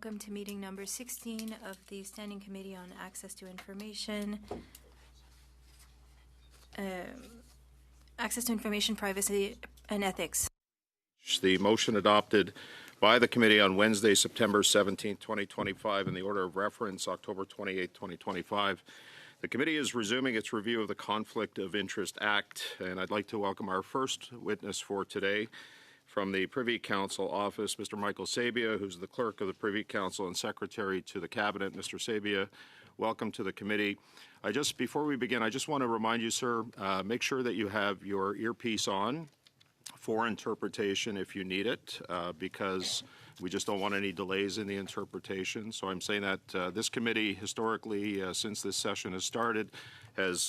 Welcome to meeting number 16 of the Standing Committee on Access to Information, Privacy, and Ethics. The motion adopted by the committee on Wednesday, September 17, 2025, in the order of reference, October 28, 2025. The committee is resuming its review of the Conflict of Interest Act, and I'd like to welcome our first witness for today from the Privy Council office, Mr. Michael Sabia, who's the clerk of the Privy Council and secretary to the Cabinet. Mr. Sabia, welcome to the committee. Before we begin, I just want to remind you, sir, make sure that you have your earpiece on for interpretation if you need it, because we just don't want any delays in the interpretation. So I'm saying that this committee, historically, since this session has started, has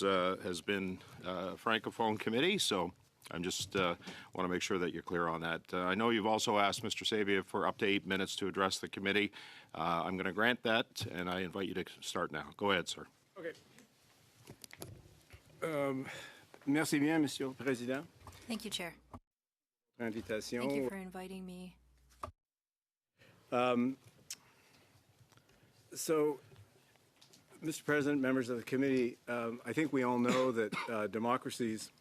been a Francophone committee. So I'm just want to make sure that you're clear on that. I know you've also asked Mr. Sabia for up to 8 minutes to address the committee. I'm going to grant that, and I invite you to start now. Go ahead, sir. Okay. Merci bien, Monsieur le Président. Thank you, Chair. Invitation. Thank you for inviting me. So, Mr. President, members of the committee, I think we all know that democracies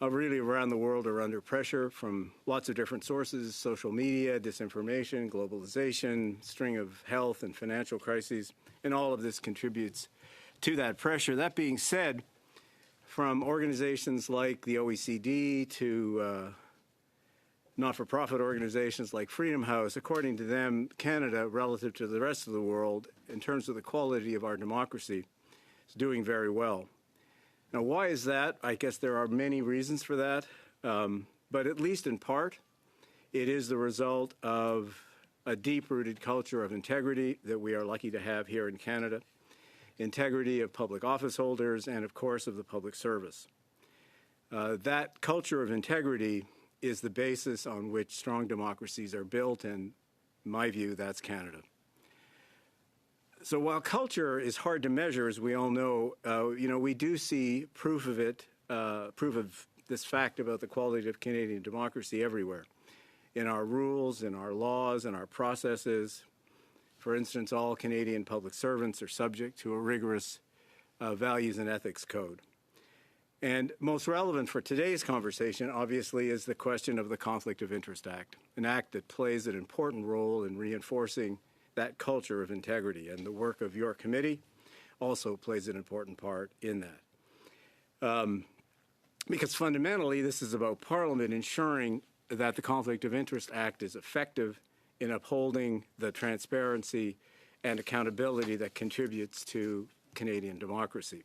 really around the world are under pressure from lots of different sources: social media, disinformation, globalization, string of health and financial crises, and all of this contributes to that pressure. That being said, from organizations like the OECD to not-for-profit organizations like Freedom House, according to them, Canada, relative to the rest of the world, in terms of the quality of our democracy, is doing very well. Now, why is that? I guess there are many reasons for that, but at least in part, it is the result of a deep-rooted culture of integrity that we are lucky to have here in Canada, integrity of public office holders, and, of course, of the public service. That culture of integrity is the basis on which strong democracies are built, and in my view, that's Canada. So while culture is hard to measure, as we all know, we do see proof of it, proof of this fact about the quality of Canadian democracy everywhere, in our rules, in our laws, in our processes. For instance, all Canadian public servants are subject to a rigorous values and ethics code. And most relevant for today's conversation, obviously, is the question of the Conflict of Interest Act, an act that plays an important role in reinforcing that culture of integrity, and the work of your committee also plays an important part in that. Because fundamentally, this is about Parliament ensuring that the Conflict of Interest Act is effective in upholding the transparency and accountability that contributes to Canadian democracy.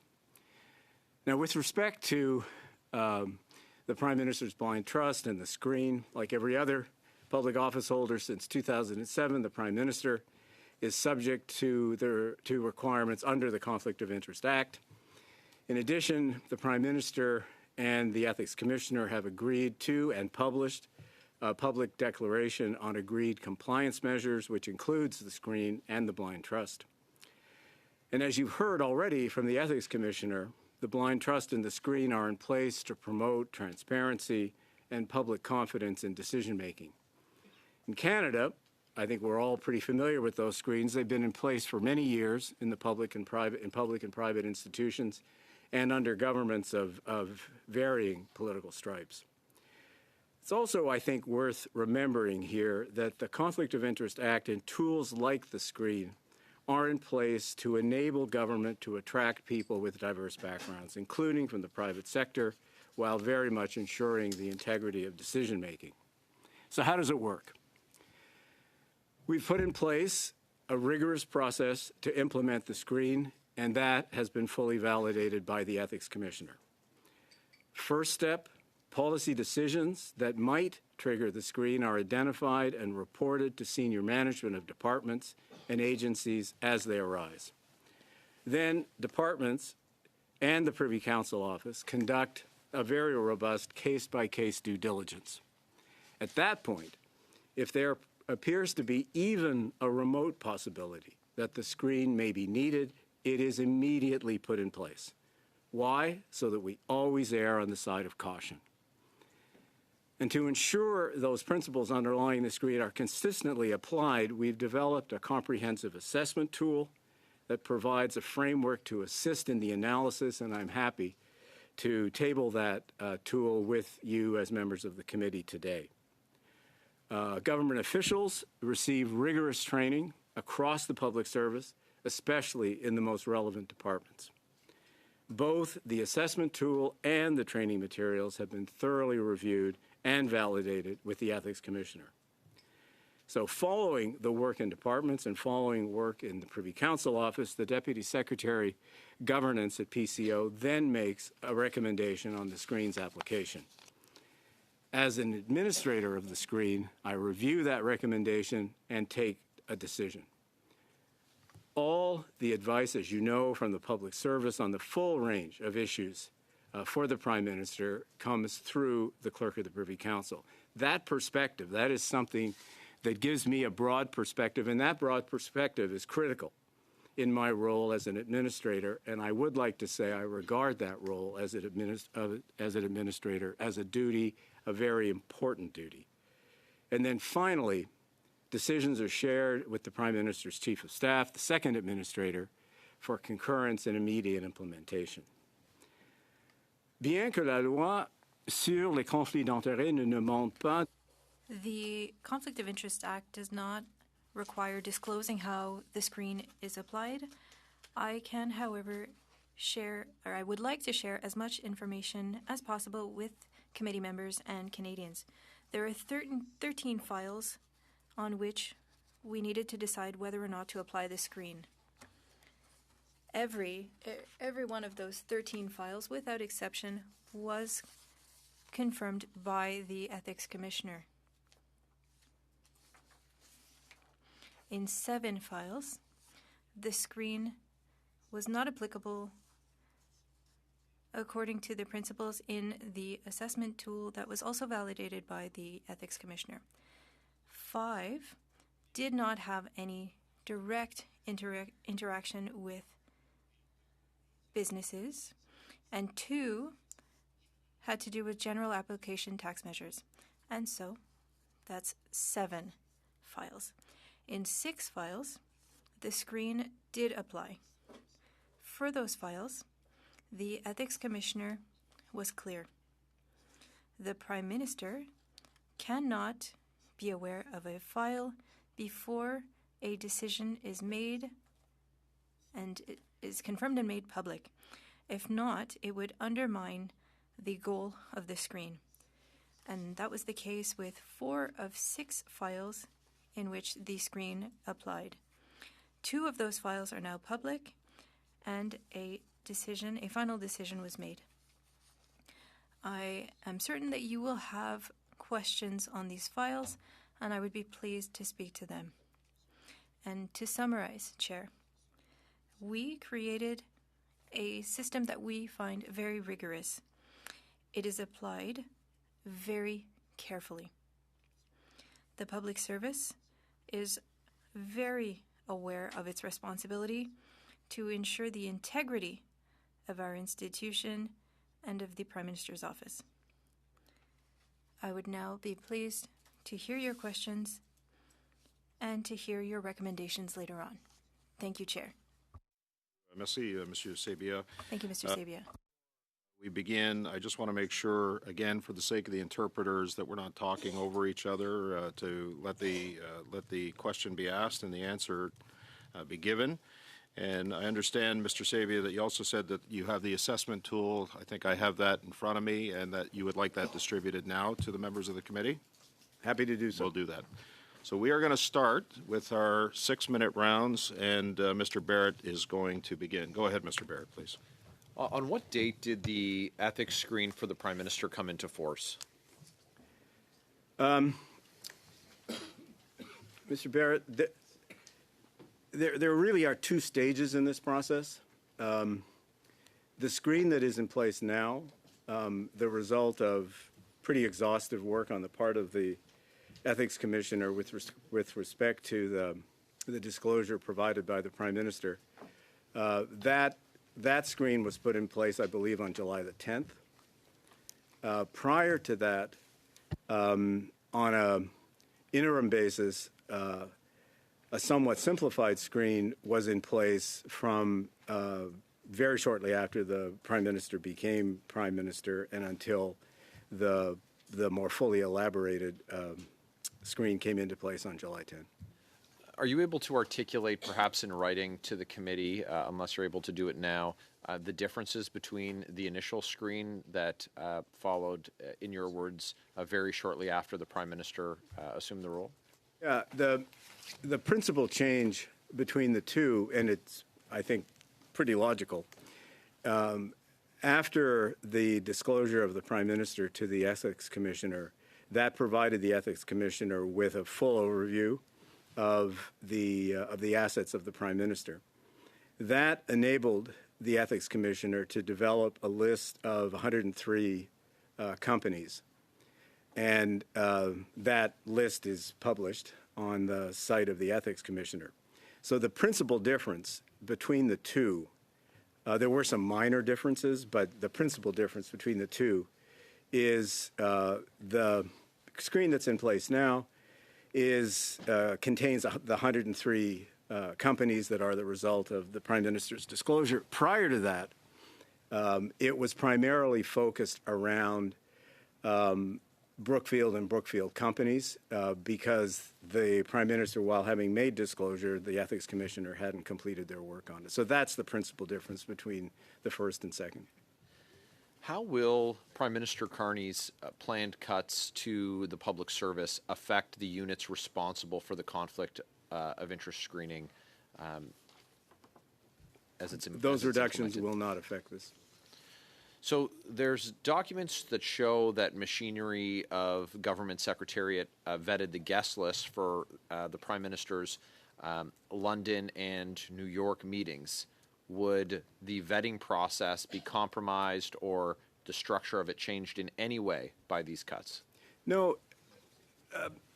Now, with respect to the Prime Minister's Blind Trust and the screen, like every other public office holder since 2007, the Prime Minister is subject to requirements under the Conflict of Interest Act. In addition, the Prime Minister and the Ethics Commissioner have agreed to and published a public declaration on agreed compliance measures, which includes the screen and the Blind Trust. And as you've heard already from the Ethics Commissioner, the Blind Trust and the screen are in place to promote transparency and public confidence in decision-making. In Canada, I think we're all pretty familiar with those screens. They've been in place for many years in the public and private institutions and under governments of varying political stripes. It's also, I think, worth remembering here that the Conflict of Interest Act and tools like the screen are in place to enable government to attract people with diverse backgrounds, including from the private sector, while very much ensuring the integrity of decision-making. So how does it work? We've put in place a rigorous process to implement the screen, and that has been fully validated by the Ethics Commissioner. First step, policy decisions that might trigger the screen are identified and reported to senior management of departments and agencies as they arise. Then departments and the Privy Council office conduct a very robust case-by-case due diligence. At that point, if there appears to be even a remote possibility that the screen may be needed, it is immediately put in place. Why? So that we always err on the side of caution. And to ensure those principles underlying the screen are consistently applied, we've developed a comprehensive assessment tool that provides a framework to assist in the analysis, and I'm happy to table that tool with you as members of the committee today. Government officials receive rigorous training across the public service, especially in the most relevant departments. Both the assessment tool and the training materials have been thoroughly reviewed and validated with the Ethics Commissioner. So following the work in departments and following work in the Privy Council office, the Deputy Secretary Governance at PCO then makes a recommendation on the screen's application. As an administrator of the screen, I review that recommendation and take a decision. All the advice, as you know, from the public service on the full range of issues for the Prime Minister comes through the Clerk of the Privy Council. That perspective, that is something that gives me a broad perspective, and that broad perspective is critical in my role as an administrator, and I would like to say I regard that role as an administrator as a duty, a very important duty. And then finally, decisions are shared with the Prime Minister's Chief of Staff, the second administrator, for concurrence and immediate implementation. Bien que la loi sur les conflits d'intérêts ne demande pas. The Conflict of Interest Act does not require disclosing how the screen is applied. I can, however, share, or I would like to share as much information as possible with committee members and Canadians. There are 13 files on which we needed to decide whether or not to apply the screen. Every one of those 13 files, without exception, was confirmed by the Ethics Commissioner. In 7 files, the screen was not applicable according to the principles in the assessment tool that was also validated by the Ethics Commissioner. 5 did not have any direct interaction with businesses, and 2 had to do with general application tax measures. And so that's 7 files. In 6 files, the screen did apply. For those files, the Ethics Commissioner was clear. The Prime Minister cannot be aware of a file before a decision is made and it is confirmed and made public. If not, it would undermine the goal of the screen. And that was the case with 4 of 6 files in which the screen applied. 2 of those files are now public, and a final decision was made. I am certain that you will have questions on these files, and I would be pleased to speak to them. And to summarize, Chair, we created a system that we find very rigorous. It is applied very carefully. The public service is very aware of its responsibility to ensure the integrity of our institution and of the Prime Minister's office. I would now be pleased to hear your questions and to hear your recommendations later on. Thank you, Chair. Merci, Monsieur Sabia. Thank you, Mr. Sabia. We begin. I just want to make sure, again, for the sake of the interpreters, that we're not talking over each other. To let the question be asked and the answer be given. And I understand, Mr. Sabia, that you also said that you have the assessment tool. I think I have that in front of me, and that you would like that distributed now to the members of the committee. Happy to do so. We'll do that. So we are going to start with our 6-minute rounds, and Mr. Barrett is going to begin. Go ahead, Mr. Barrett, please. On what date did the ethics screen for the Prime Minister come into force? Mr. Barrett, there really are 2 stages in this process. The screen that is in place now, the result of pretty exhaustive work on the part of the Ethics Commissioner with respect to the disclosure provided by the Prime Minister, that screen was put in place, I believe, on July the 10th. Prior to that, on a interim basis, a somewhat simplified screen was in place from very shortly after the Prime Minister became Prime Minister and until the more fully elaborated screen came into place on July 10. Are you able to articulate, perhaps in writing to the committee, unless you're able to do it now, the differences between the initial screen that followed, in your words, very shortly after the Prime Minister assumed the role? Yeah, the principal change between the two, and it's, I think, pretty logical, after the disclosure of the Prime Minister to the Ethics Commissioner, that provided the Ethics Commissioner with a full overview of the assets of the Prime Minister. That enabled the Ethics Commissioner to develop a list of 103 companies. And that list is published on the site of the Ethics Commissioner. So the principal difference between the two, there were some minor differences, but the principal difference between the two is the screen that's in place now contains the 103 companies that are the result of the Prime Minister's disclosure. Prior to that, it was primarily focused around Brookfield and Brookfield companies because the Prime Minister, while having made disclosure, the Ethics Commissioner hadn't completed their work on it. So that's the principal difference between the first and second. How will Prime Minister Carney's planned cuts to the public service affect the units responsible for the conflict of interest screening as it's Those reductions will not affect this. So there's documents that show that machinery of government secretariat vetted the guest list for the Prime Minister's London and New York meetings. Would the vetting process be compromised or the structure of it changed in any way by these cuts? No,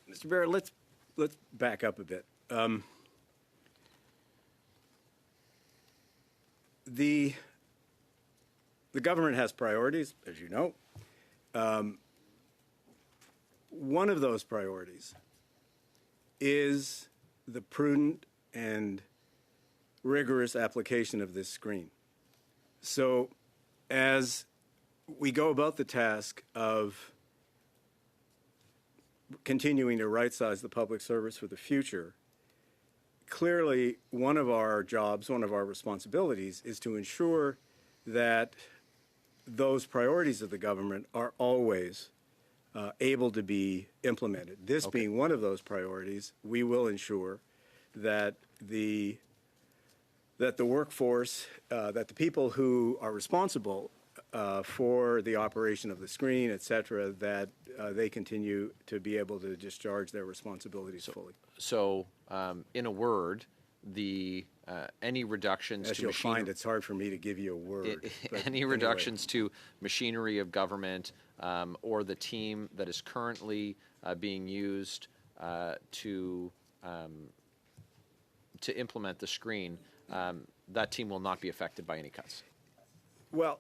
Mr. Barrett, let's back up a bit. The government has priorities, as you know. One of those priorities is the prudent and rigorous application of this screen. So as we go about the task of continuing to right-size the public service for the future, clearly one of our jobs, one of our responsibilities is to ensure that those priorities of the government are always able to be implemented. This being one of those priorities, we will ensure that the workforce, that the people who are responsible for the operation of the screen, et cetera, that they continue to be able to discharge their responsibilities fully. So, in a word, any reductions As to you'll find, it's hard for me to give you a word. any reductions to machinery of government or the team that is currently being used to implement the screen, that team will not be affected by any cuts? Well,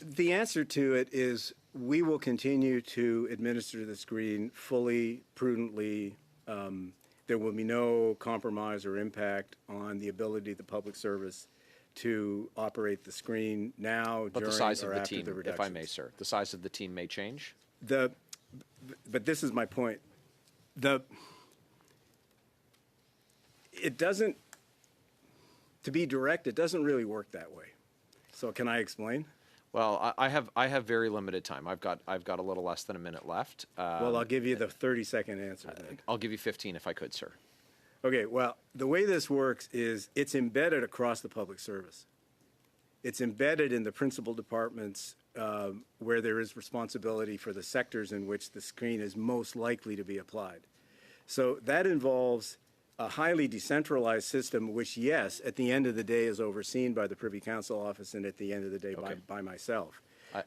the answer to it is we will continue to administer the screen fully, prudently. There will be no compromise or impact on the ability of the public service to operate the screen now, But during, the size or of the after team, the reductions. if I may, sir, the size of the team may change? But this is my point. It doesn't, to be direct, it doesn't really work that way. So can I explain? Well, I have very limited time. I've got a little less than a minute left. Well, I'll give you the 30-second answer then. I'll give you 15 if I could, sir. Okay, well, the way this works is it's embedded across the public service. It's embedded in the principal departments where there is responsibility for the sectors in which the screen is most likely to be applied. So that involves a highly decentralized system, which, yes, at the end of the day is overseen by the Privy Council office and at the end of the day by myself.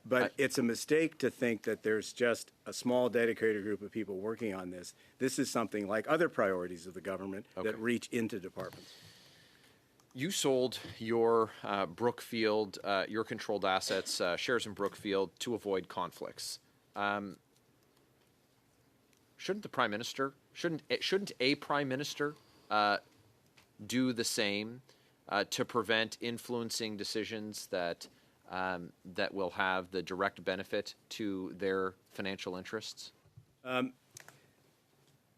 But it's a mistake to think that there's just a small dedicated group of people working on this. This is something like other priorities of the government that reach into departments. You sold your Brookfield, your controlled assets, shares in Brookfield to avoid conflicts. shouldn't the prime minister shouldn't a prime minister do the same to prevent influencing decisions that that will have the direct benefit to their financial interests?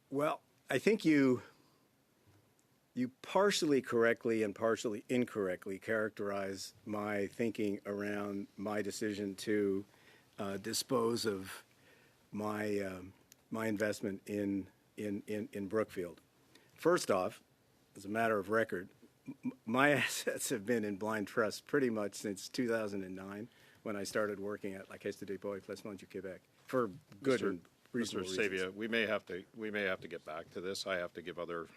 Well, I think you partially correctly and partially incorrectly characterize my thinking around my decision to dispose of my my investment in Brookfield. First off, as a matter of record, my assets have been in blind trust pretty much since 2009, when I started working at La Caisse de dépôt et placement du Québec, for good and reasonable Mr. reasons. Sabia, we may have to get back to this. I have to give other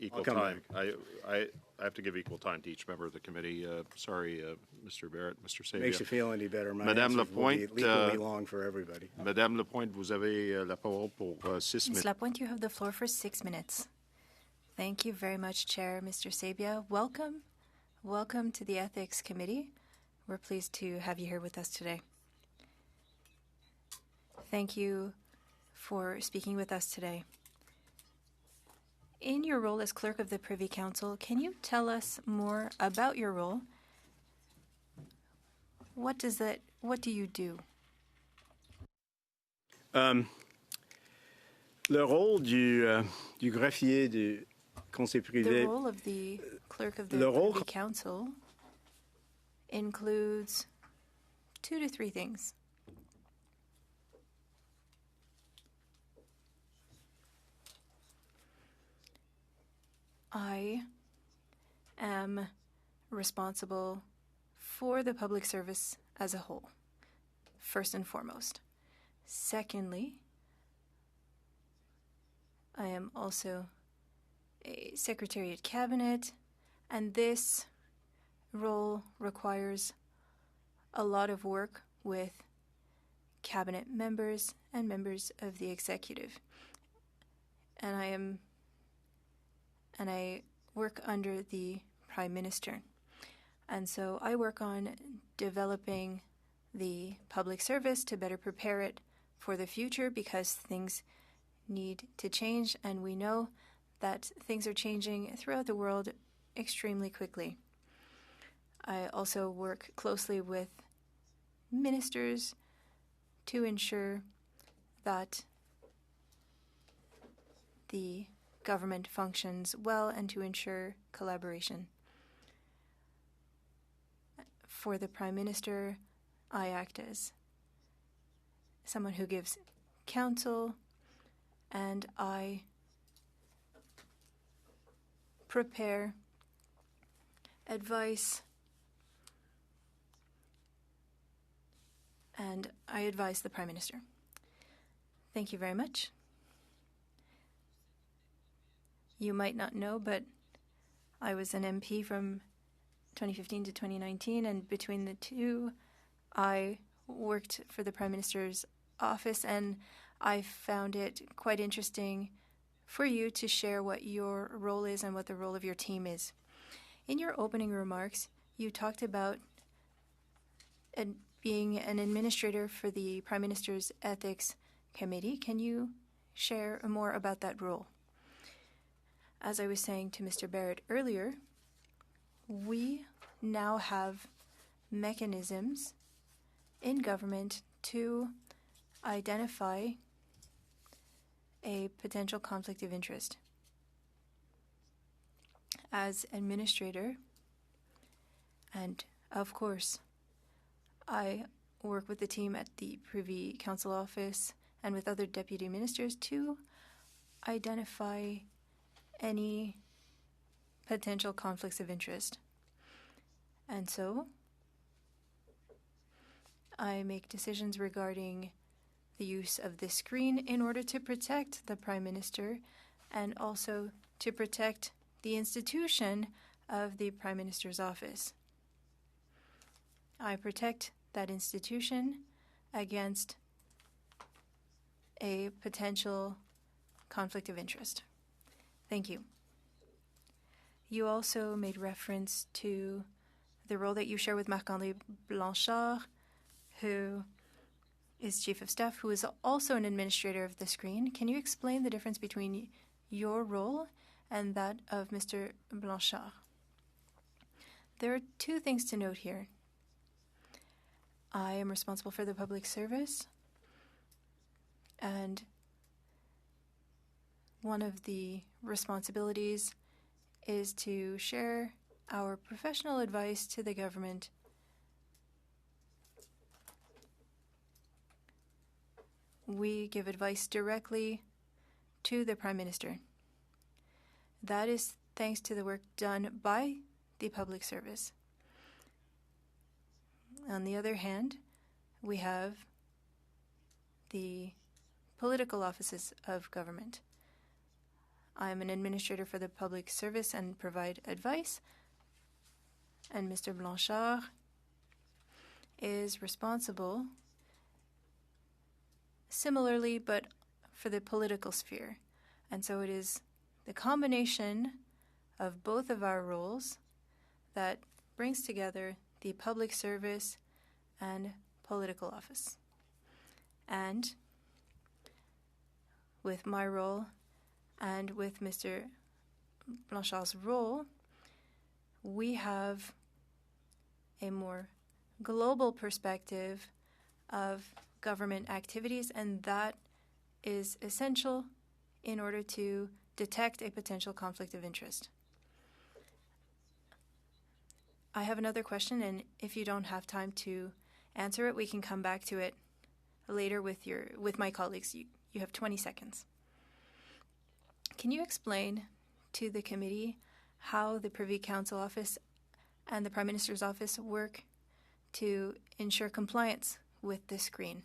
equal come time. I have to give equal time to each member of the committee. Sorry, Mr. Barrett, Mr. Sabia. Makes you feel any better. My Madame answers will Lapointe, be equally long for everybody. Madame Lapointe, vous avez la parole pour 6 Ms. minutes. Lapointe, you have the floor for 6 minutes. Thank you very much, Chair Mr. Sabia. Welcome. Welcome to the Ethics Committee. We're pleased to have you here with us today. Thank you for speaking with us today. In your role as Clerk of the Privy Council, can you tell us more about your role? What do you do? Le rôle du greffier du Conseil privé. The role of the Clerk of the Privy Council includes 2 to 3 things. I am responsible for the public service as a whole, first and foremost. Secondly, I am also a Secretariat Cabinet, and this role requires a lot of work with cabinet members and members of the executive. And I work under the Prime Minister. And so I work on developing the public service to better prepare it for the future, because things need to change, and we know that things are changing throughout the world extremely quickly. I also work closely with ministers to ensure that the government functions well and to ensure collaboration. For the Prime Minister, I act as someone who gives counsel, and I prepare advice, and I advise the Prime Minister. Thank you very much. You might not know, but I was an MP from 2015 to 2019, and between the two, I worked for the Prime Minister's office, and I found it quite interesting for you to share what your role is and what the role of your team is. In your opening remarks, you talked about being an administrator for the Prime Minister's Ethics Committee. Can you share more about that role? As I was saying to Mr. Barrett earlier, we now have mechanisms in government to identify a potential conflict of interest. As administrator, and of course, I work with the team at the Privy Council office and with other deputy ministers to identify any potential conflicts of interest. And so I make decisions regarding the use of this screen in order to protect the Prime Minister and also to protect the institution of the Prime Minister's office. I protect that institution against a potential conflict of interest. Thank you. You also made reference to the role that you share with Marc-André Blanchard, who is Chief of Staff, who is also an administrator of the screen. Can you explain the difference between your role and that of Mr. Blanchard? There are two things to note here. I am responsible for the public service, and one of the responsibilities is to share our professional advice to the government we give advice directly to the Prime Minister. That is thanks to the work done by the public service. On the other hand, we have the political offices of government. I'm an administrator for the public service and provide advice, and Mr. Blanchard is responsible similarly, but for the political sphere. And so it is the combination of both of our roles that brings together the public service and political office. And with my role and with Mr. Blanchard's role, we have a more global perspective of government activities, and that is essential in order to detect a potential conflict of interest. I have another question, and if you don't have time to answer it, we can come back to it later with my colleagues. You have 20 seconds. Can you explain to the committee how the Privy Council office and the Prime Minister's office work to ensure compliance with this screen?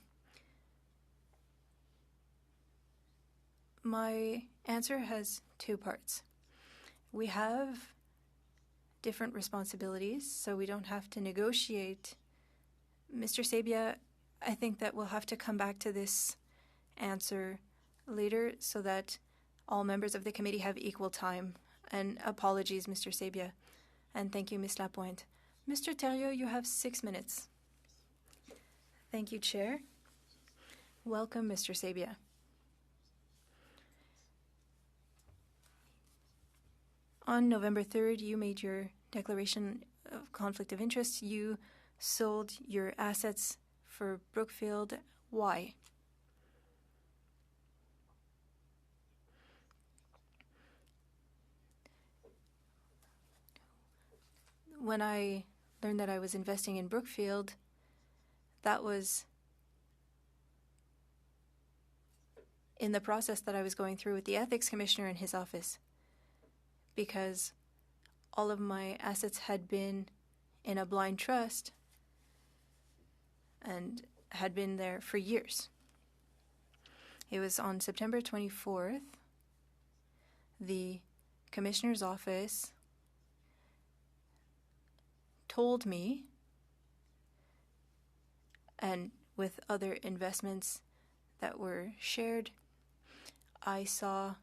My answer has two parts. We have different responsibilities, so we don't have to negotiate. Mr. Sabia, I think that we'll have to come back to this answer later so that all members of the committee have equal time. And apologies, Mr. Sabia. And thank you, Ms. Lapointe. Mr. Theriault, you have 6 minutes. Thank you, Chair. Welcome, Mr. Sabia. On November 3rd, you made your declaration of conflict of interest. You sold your assets for Brookfield. Why? When I learned that I was investing in Brookfield, that was in the process that I was going through with the ethics commissioner in his office, because all of my assets had been in a blind trust and had been there for years. It was on September 24th, the commissioner's office told me, and with other investments that were shared, I saw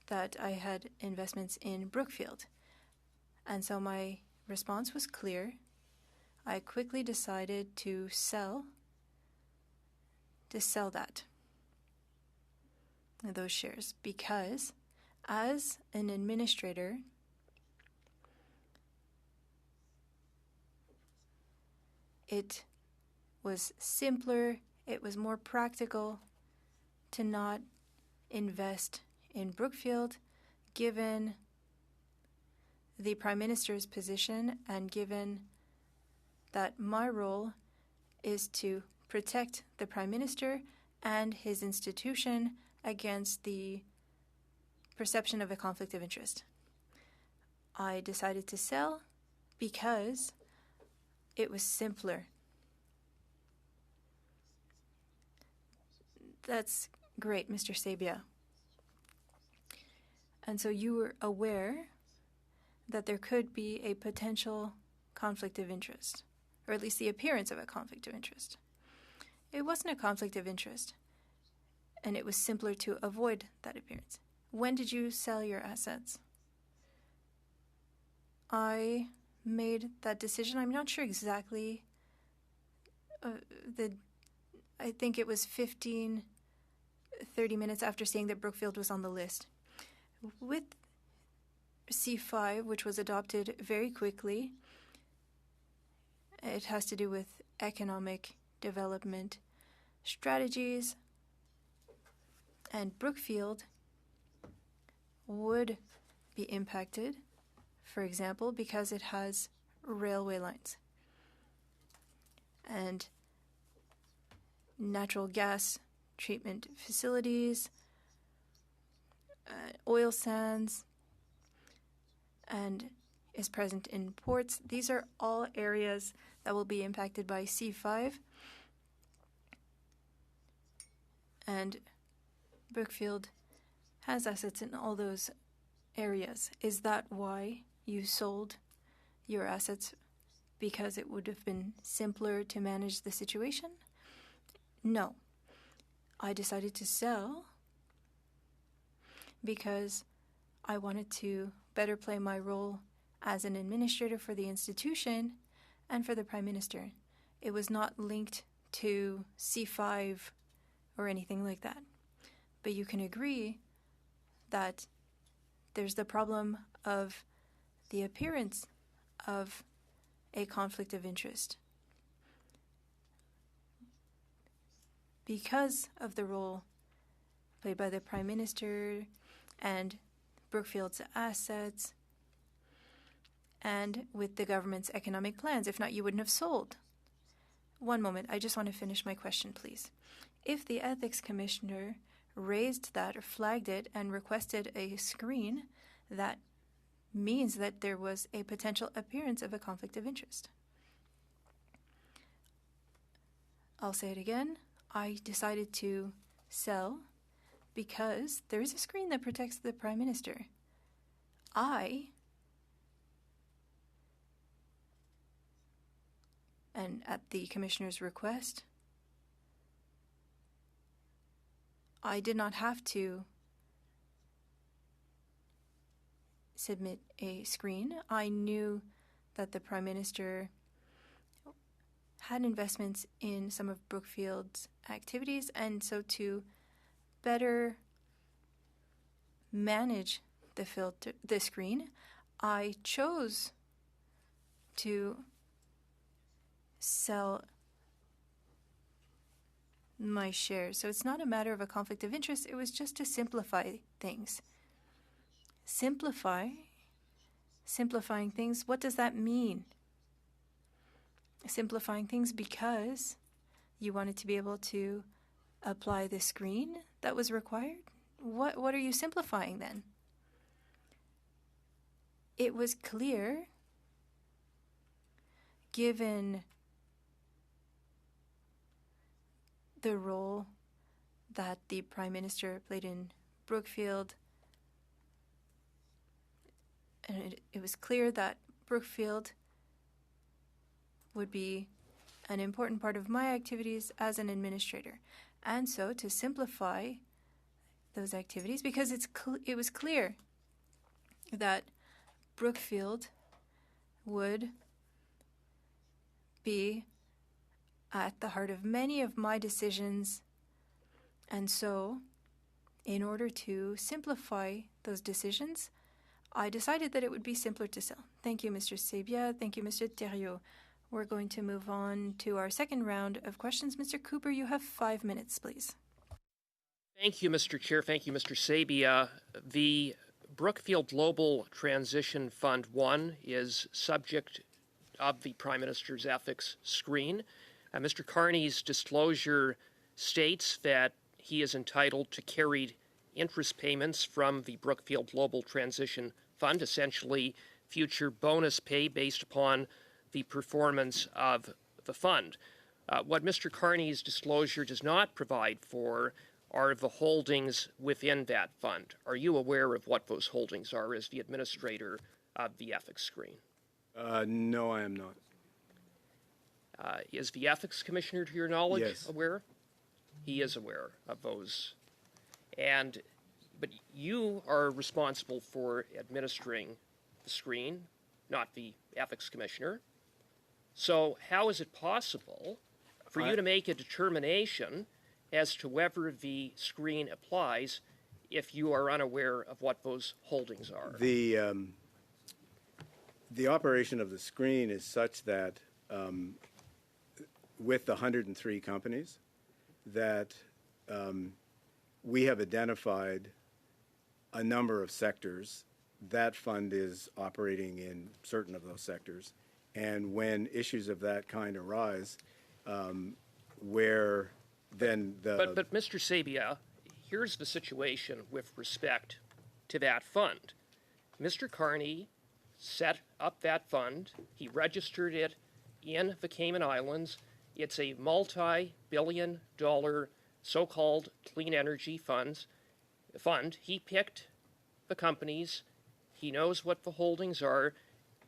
that I had investments in Brookfield. And so my response was clear. I quickly decided to sell those shares, because as an administrator, it was simpler, it was more practical to not invest in Brookfield, given the Prime Minister's position and given that my role is to protect the Prime Minister and his institution against the perception of a conflict of interest. I decided to sell because it was simpler. That's great, Mr. Sabia. And so you were aware that there could be a potential conflict of interest, or at least the appearance of a conflict of interest. It wasn't a conflict of interest, and it was simpler to avoid that appearance. When did you sell your assets? I made that decision. I'm not sure exactly the I think it was 30 minutes after saying that Brookfield was on the list. With C5, which was adopted very quickly, it has to do with economic development strategies, and Brookfield would be impacted, for example, because it has railway lines and natural gas treatment facilities, oil sands, and is present in ports. These are all areas that will be impacted by C5. And Brookfield has assets in all those areas. Is that why you sold your assets? Because it would have been simpler to manage the situation? No. I decided to sell because I wanted to better play my role as an administrator for the institution and for the Prime Minister. It was not linked to C5 or anything like that. But you can agree that there's the problem of the appearance of a conflict of interest. Because of the role played by the Prime Minister and Brookfield's assets, and with the government's economic plans. If not, you wouldn't have sold. One moment, I just want to finish my question, please. If the Ethics Commissioner raised that or flagged it and requested a screen, that means that there was a potential appearance of a conflict of interest. I'll say it again. I decided to sell because there is a screen that protects the Prime Minister. And at the Commissioner's request, I did not have to submit a screen. I knew that the Prime Minister had investments in some of Brookfield's activities, and so to better manage the screen, I chose to sell my shares. So it's not a matter of a conflict of interest. It was just to simplify things. Simplifying things, what does that mean? Simplifying things because you wanted to be able to apply the screen that was required? What are you simplifying then? It was clear, given the role that the Prime Minister played in Brookfield, and it was clear that Brookfield would be an important part of my activities as an administrator. And so to simplify those activities, because it was clear that Brookfield would be at the heart of many of my decisions. And so, in order to simplify those decisions, I decided that it would be simpler to sell. Thank you, Mr. Sabia. Thank you, Mr. Thériault. We're going to move on to our second round of questions. Mr. Cooper, you have 5 minutes, please. Thank you, Mr. Chair. Thank you, Mr. Sabia. The Brookfield Global Transition Fund 1 is subject of the Prime Minister's ethics screen. Mr. Carney's disclosure states that he is entitled to carried interest payments from the Brookfield Global Transition Fund, essentially future bonus pay based upon the performance of the fund. What Mr. Carney's disclosure does not provide for are the holdings within that fund. Are you aware of what those holdings are as the administrator of the ethics screen? No, I am not. Is the Ethics Commissioner, to your knowledge, Yes. aware? He is aware of those. But you are responsible for administering the screen, not the Ethics Commissioner. So how is it possible for you to make a determination as to whether the screen applies if you are unaware of what those holdings are. The operation of the screen is such that with the 103 companies that we have identified a number of sectors. That fund is operating in certain of those sectors. And when issues of that kind arise, where then the... But Mr. Sabia, here's the situation with respect to that fund. Mr. Carney set up that fund. He registered it in the Cayman Islands. It's a multi-billion-dollar so-called clean energy fund. He picked the companies. He knows what the holdings are.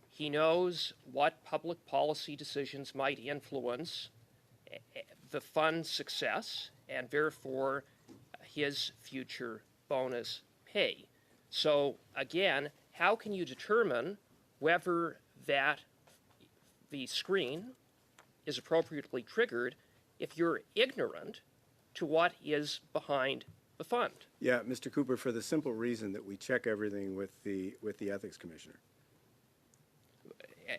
He knows what public policy decisions might influence the fund's success and therefore his future bonus pay. So again, how can you determine whether that the screen is appropriately triggered if you're ignorant to what is behind the fund? Yeah, Mr. Cooper, for the simple reason that we check everything with the Ethics Commissioner.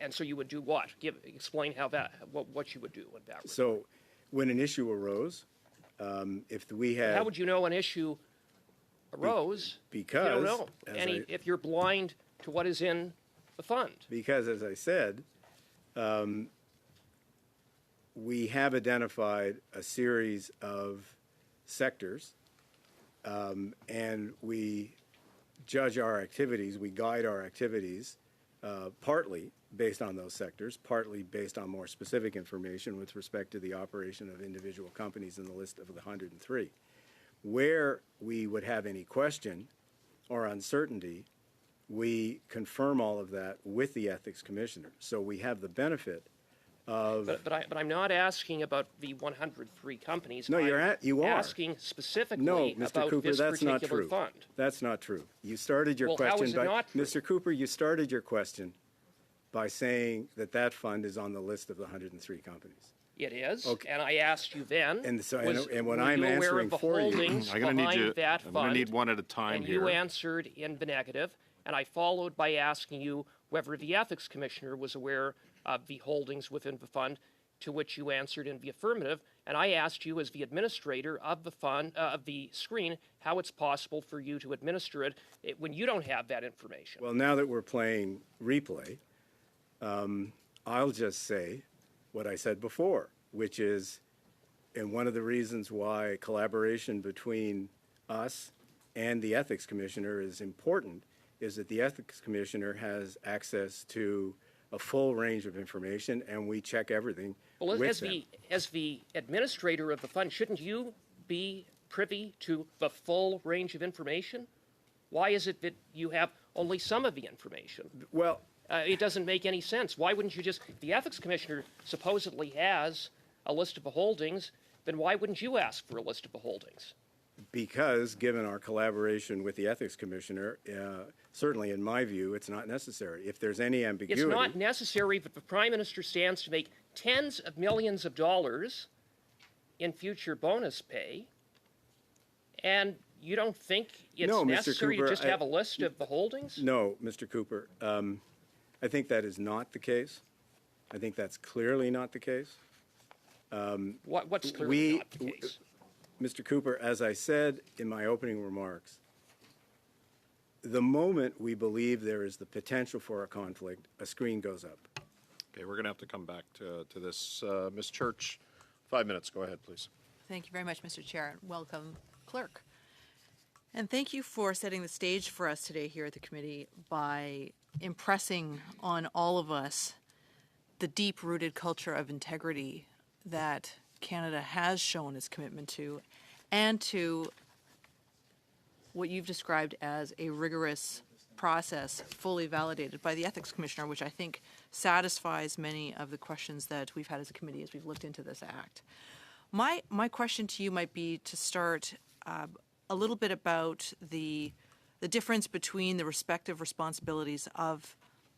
And so you would do what? Explain how that what you would do in that regard. So when an issue arose, if we had... How would you know an issue arose because, if you don't know? If you're blind to what is in the fund? Because, as I said, we have identified a series of sectors, and we judge our activities, we guide our activities partly based on those sectors, partly based on more specific information with respect to the operation of individual companies in the list of the 103. Where we would have any question or uncertainty, we confirm all of that with the Ethics Commissioner. So we have the benefit of... But I'm not asking about the 103 companies. No, you are. Asking specifically no, Mr. about Cooper, this that's not particular true. fund. That's not true. You started your Well, question how is it by... not true? Mr. Cooper, you started your question by saying that that fund is on the list of the 103 companies. It is, Okay. and I asked you then. And so, and when were I'm you aware answering of the for you, holdings I'm going behind that to fund? need one at a time and here. you answered in the negative, and I followed by asking you whether the Ethics Commissioner was aware of the holdings within the fund, to which you answered in the affirmative. And I asked you, as the administrator of the fund, of the screen, how it's possible for you to administer it when you don't have that information. well, now that we're playing replay, I'll just say what I said before, which is, and one of the reasons why collaboration between us and the Ethics Commissioner is important is that the Ethics Commissioner has access to a full range of information, and we check everything Well, with them. as the administrator of the fund, shouldn't you be privy to the full range of information? Why is it that you have only some of the information? Well, It doesn't make any sense. Why wouldn't you just, if the Ethics Commissioner supposedly has a list of the holdings, then why wouldn't you ask for a list of the holdings? because given our collaboration with the Ethics Commissioner, certainly in my view, it's not necessary. If there's any ambiguity... It's not necessary if the Prime Minister stands to make tens of millions of dollars in future bonus pay, and you don't think it's No, Mr. necessary Cooper, to just have a list of the holdings? No, Mr. Cooper. I think that is not the case. I think that's clearly not the case. What's clearly not the case? Mr. Cooper, as I said in my opening remarks, the moment we believe there is the potential for a conflict, a screen goes up. Okay, we're going to have to come back to this. Ms. Church, 5 minutes. Go ahead, please. Thank you very much, Mr. Chair, and welcome, Clerk. And thank you for setting the stage for us today here at the committee by impressing on all of us the deep-rooted culture of integrity that Canada has shown its commitment to, and to what you've described as a rigorous process fully validated by the Ethics Commissioner, which I think satisfies many of the questions that we've had as a committee as we've looked into this act. My question to you might be to start a little bit about the difference between the respective responsibilities of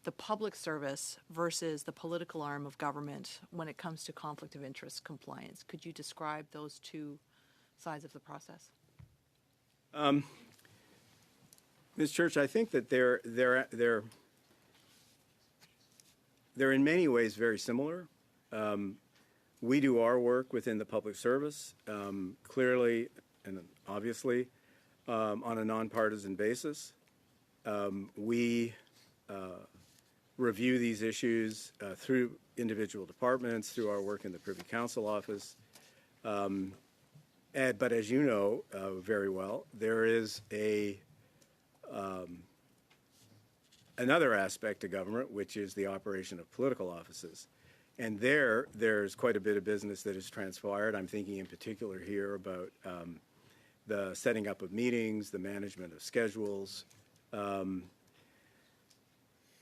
the public service versus the political arm of government when it comes to conflict of interest compliance. Could you describe those two sides of the process? Ms. Church, I think that they're in many ways very similar. We do our work within the public service, clearly and obviously, on a nonpartisan basis. We review these issues through individual departments, through our work in the Privy Council office. But as you know very well, there is another aspect of government, which is the operation of political offices. And there's quite a bit of business that has transpired. I'm thinking in particular here about the setting up of meetings, the management of schedules.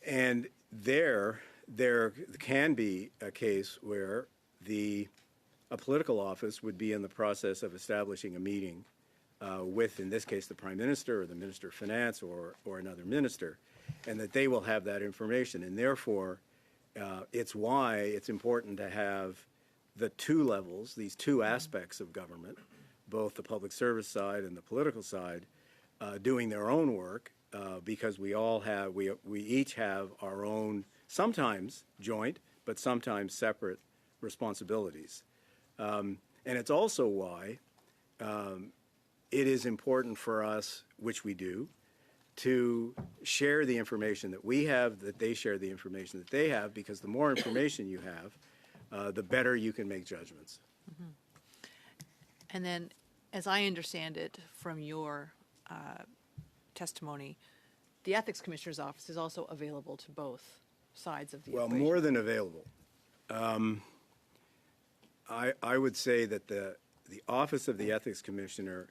And there can be a case where a political office would be in the process of establishing a meeting with, in this case, the Prime Minister or the Minister of Finance or another minister, and that they will have that information. And therefore, it's why it's important to have the two levels, these two aspects of government, both the public service side and the political side, doing their own work, because we each have our own, sometimes joint, but sometimes separate responsibilities. And it's also why it is important for us, which we do, to share the information that we have, that they share the information that they have, because the more information you have, the better you can make judgments. Mm-hmm. And then, as I understand it from your testimony, the Ethics Commissioner's Office is also available to both sides of the equation. Well, more than available. I would say that the Office of the Ethics Commissioner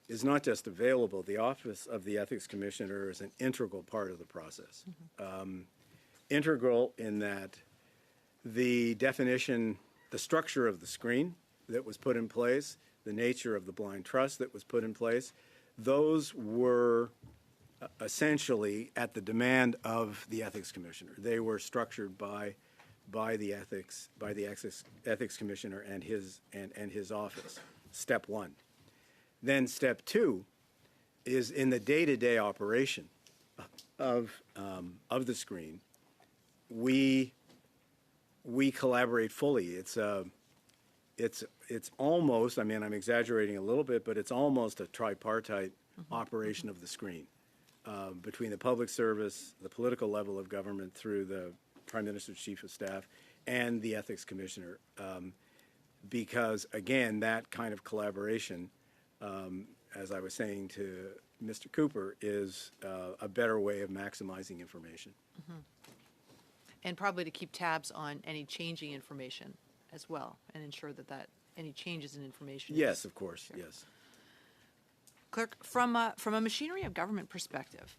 is not just available. The Office of the Ethics Commissioner is an integral part of the process. Mm-hmm. Integral in that the definition, the structure of the screen that was put in place, the nature of the blind trust that was put in place, those were essentially at the demand of the Ethics Commissioner. They were structured by the Ethics Commissioner and his office. Step one. Then step two is in the day-to-day operation of the screen. We collaborate fully. It's almost, I mean, I'm exaggerating a little bit, but it's almost a tripartite operation of the screen between the public service, the political level of government through the Prime Minister's Chief of Staff, and the Ethics Commissioner. Because, again, that kind of collaboration, as I was saying to Mr. Cooper, is a better way of maximizing information. Mm-hmm. And probably to keep tabs on any changing information as well, and ensure that any changes in information. Yes, of course, sure. Yes. Clerk, from a machinery of government perspective,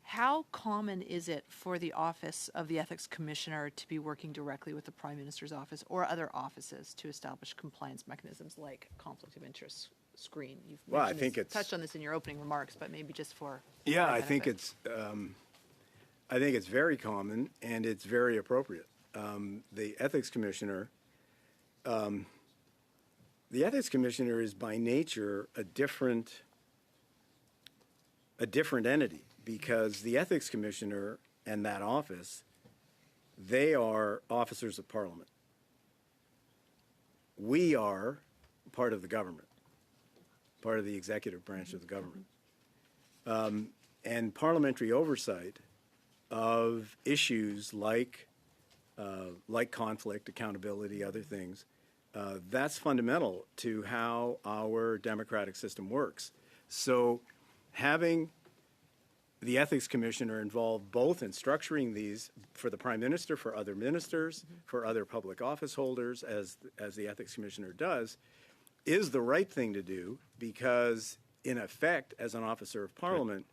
how common is it for the Office of the Ethics Commissioner to be working directly with the Prime Minister's office or other offices to establish compliance mechanisms like conflict of interest screen? You've touched on this in your opening remarks, but maybe just for I think it's very common and it's very appropriate. The Ethics Commissioner is by nature a different entity, because the Ethics Commissioner and that office, they are officers of Parliament. We are part of the government, part of the executive branch of the government. And parliamentary oversight of issues like conflict, accountability, other things, that's fundamental to how our democratic system works. So having the Ethics Commissioner involved both in structuring these for the Prime Minister, for other ministers, for other public office holders, as the Ethics Commissioner does, is the right thing to do, because, in effect, as an officer of Parliament,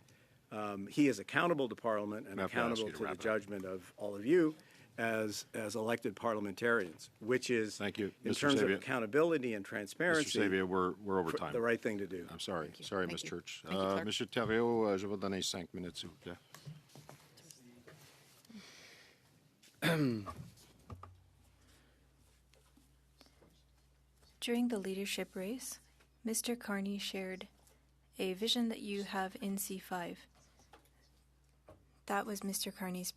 he is accountable to Parliament and accountable to the judgment of all of you as elected parliamentarians, which is, Thank you. in Mr. terms of Sabia. accountability and transparency, Mr. Sabia, we're over time. the right thing to do. I'm sorry. Sorry, Ms. Church. Thank you, Clerk. Monsieur Thériault, je vais donner 5 minutes, s'il vous plaît. During the leadership race, Mr. Carney shared a vision that you have in C5. That was Mr. Carney's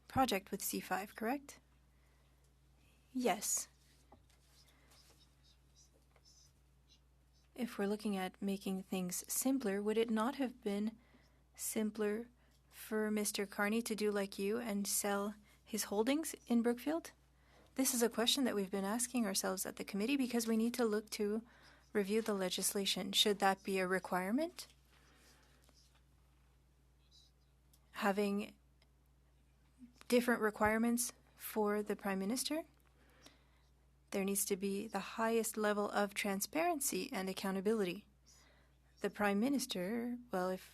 project with C5, correct? Yes. If we're looking at making things simpler, would it not have been simpler for Mr. Carney to do like you and sell his holdings in Brookfield? This is a question that we've been asking ourselves at the committee because we need to look to review the legislation. Should that be a requirement? Having different requirements for the Prime Minister? There needs to be the highest level of transparency and accountability. The Prime Minister, well, if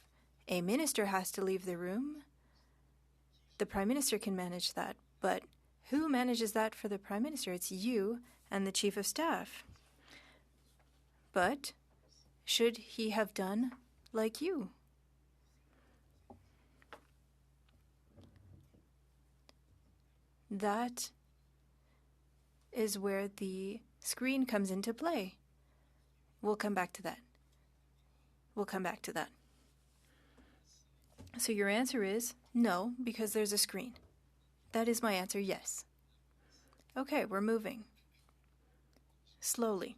a minister has to leave the room, the Prime Minister can manage that. But who manages that for the Prime Minister? It's you and the Chief of Staff. But should he have done like you? That is where the screen comes into play. We'll come back to that. So your answer is no, because there's a screen. That is my answer, yes. Okay, we're moving. Slowly.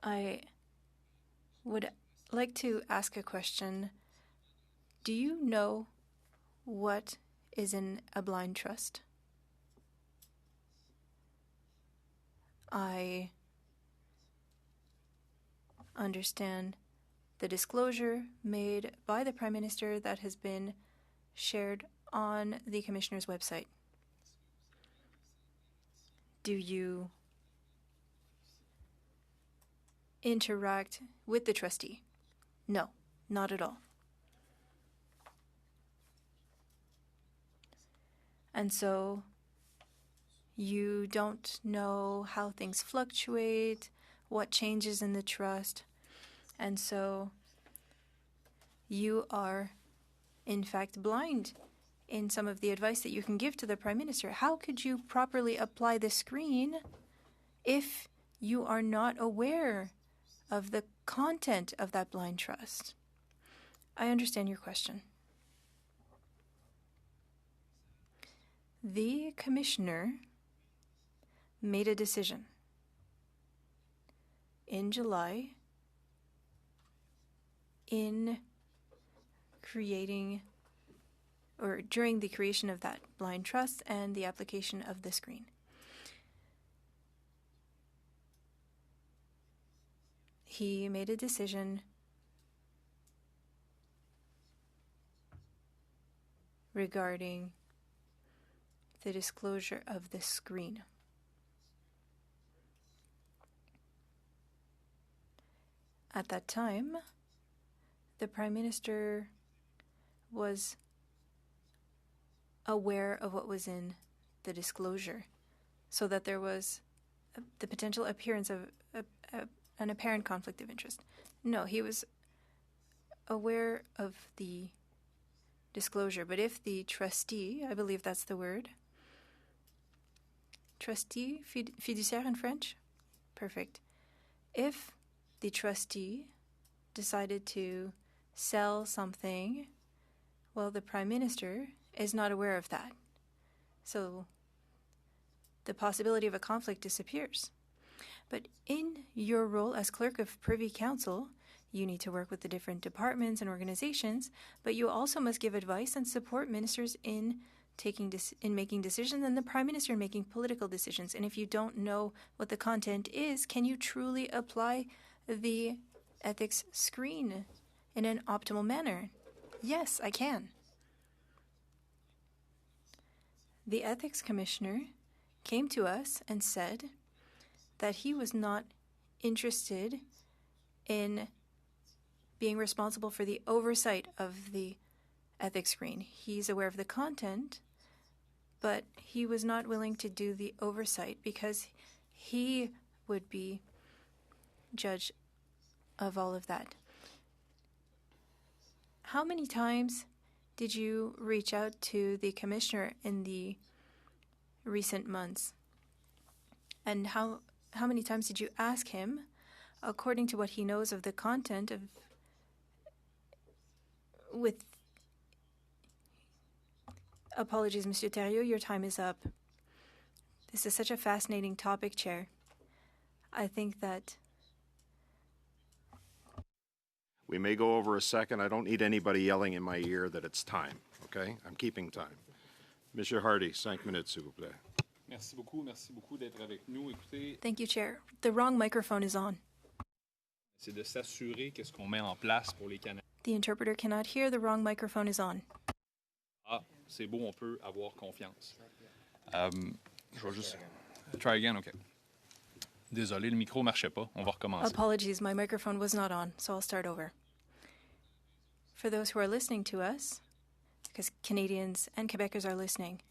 I would like to ask a question. Do you know what is in a blind trust? I understand the disclosure made by the Prime Minister that has been shared on the Commissioner's website. Do you interact with the trustee? No, not at all. And so you don't know how things fluctuate, what changes in the trust, and so you are, in fact, blind in some of the advice that you can give to the Prime Minister. How could you properly apply the screen if you are not aware of the content of that blind trust? I understand your question. The Commissioner made a decision in July in creating or during the creation of that blind trust and the application of the screen. He made a decision regarding the disclosure of the screen. At that time, the Prime Minister was aware of what was in the disclosure, so that there was the potential appearance of an apparent conflict of interest. No, he was aware of the disclosure, but if the trustee, I believe that's the word, trustee, fiduciaire in French? Perfect. If the trustee decided to sell something, well, the Prime Minister is not aware of that. So the possibility of a conflict disappears. But in your role as Clerk of Privy Council, you need to work with the different departments and organizations, but you also must give advice and support ministers in making decisions and the Prime Minister in making political decisions. And if you don't know what the content is, can you truly apply the ethics screen in an optimal manner? Yes, I can. The Ethics Commissioner came to us and said that he was not interested in being responsible for the oversight of the ethics screen. He's aware of the content, but he was not willing to do the oversight because he would be judge of all of that. How many times did you reach out to the commissioner in the recent months? And how many times did you ask him, according to what he knows of the content of with apologies, Monsieur Thériault, your time is up. This is such a fascinating topic, Chair. I think that We may go over a second. I don't need anybody yelling in my ear that it's time, okay? I'm keeping time. Monsieur Hardy, 5 minutes, s'il vous plaît. Merci beaucoup d'être avec nous. Écoutez, thank you, Chair. The wrong microphone is on. c'est de s'assurer que ce qu'on met en place pour les Canadiens. The interpreter cannot hear. The wrong microphone is on. Ah, c'est beau, on peut avoir confiance. Je vais juste... Try again, OK. Désolé, le micro ne marchait pas. On va recommencer. Apologies, my microphone was not on, so I'll start over. For those who are listening to us, because Canadians and Quebecers are listening,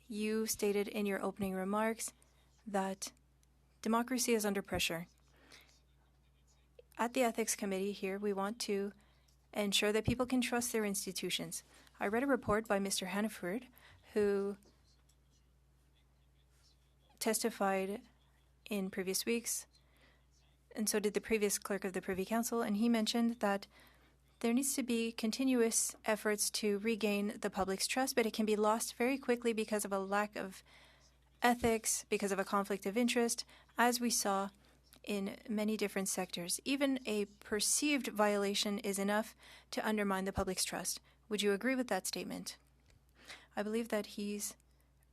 you stated in your opening remarks that democracy is under pressure. At the Ethics Committee here, we want to ensure that people can trust their institutions. I read a report by Mr. Hannaford, who testified in previous weeks, and so did the previous clerk of the Privy Council, and he mentioned that there needs to be continuous efforts to regain the public's trust, but it can be lost very quickly because of a lack of ethics, because of a conflict of interest, as we saw in many different sectors. Even a perceived violation is enough to undermine the public's trust. Would you agree with that statement? I believe that he's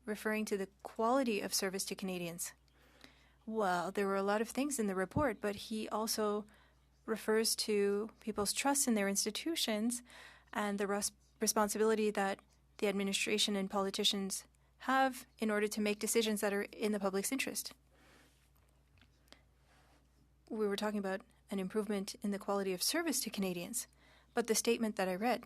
referring to the quality of service to Canadians. Well, there were a lot of things in the report, but he also refers to people's trust in their institutions and the responsibility that the administration and politicians have in order to make decisions that are in the public's interest. We were talking about an improvement in the quality of service to Canadians, but the statement that I read,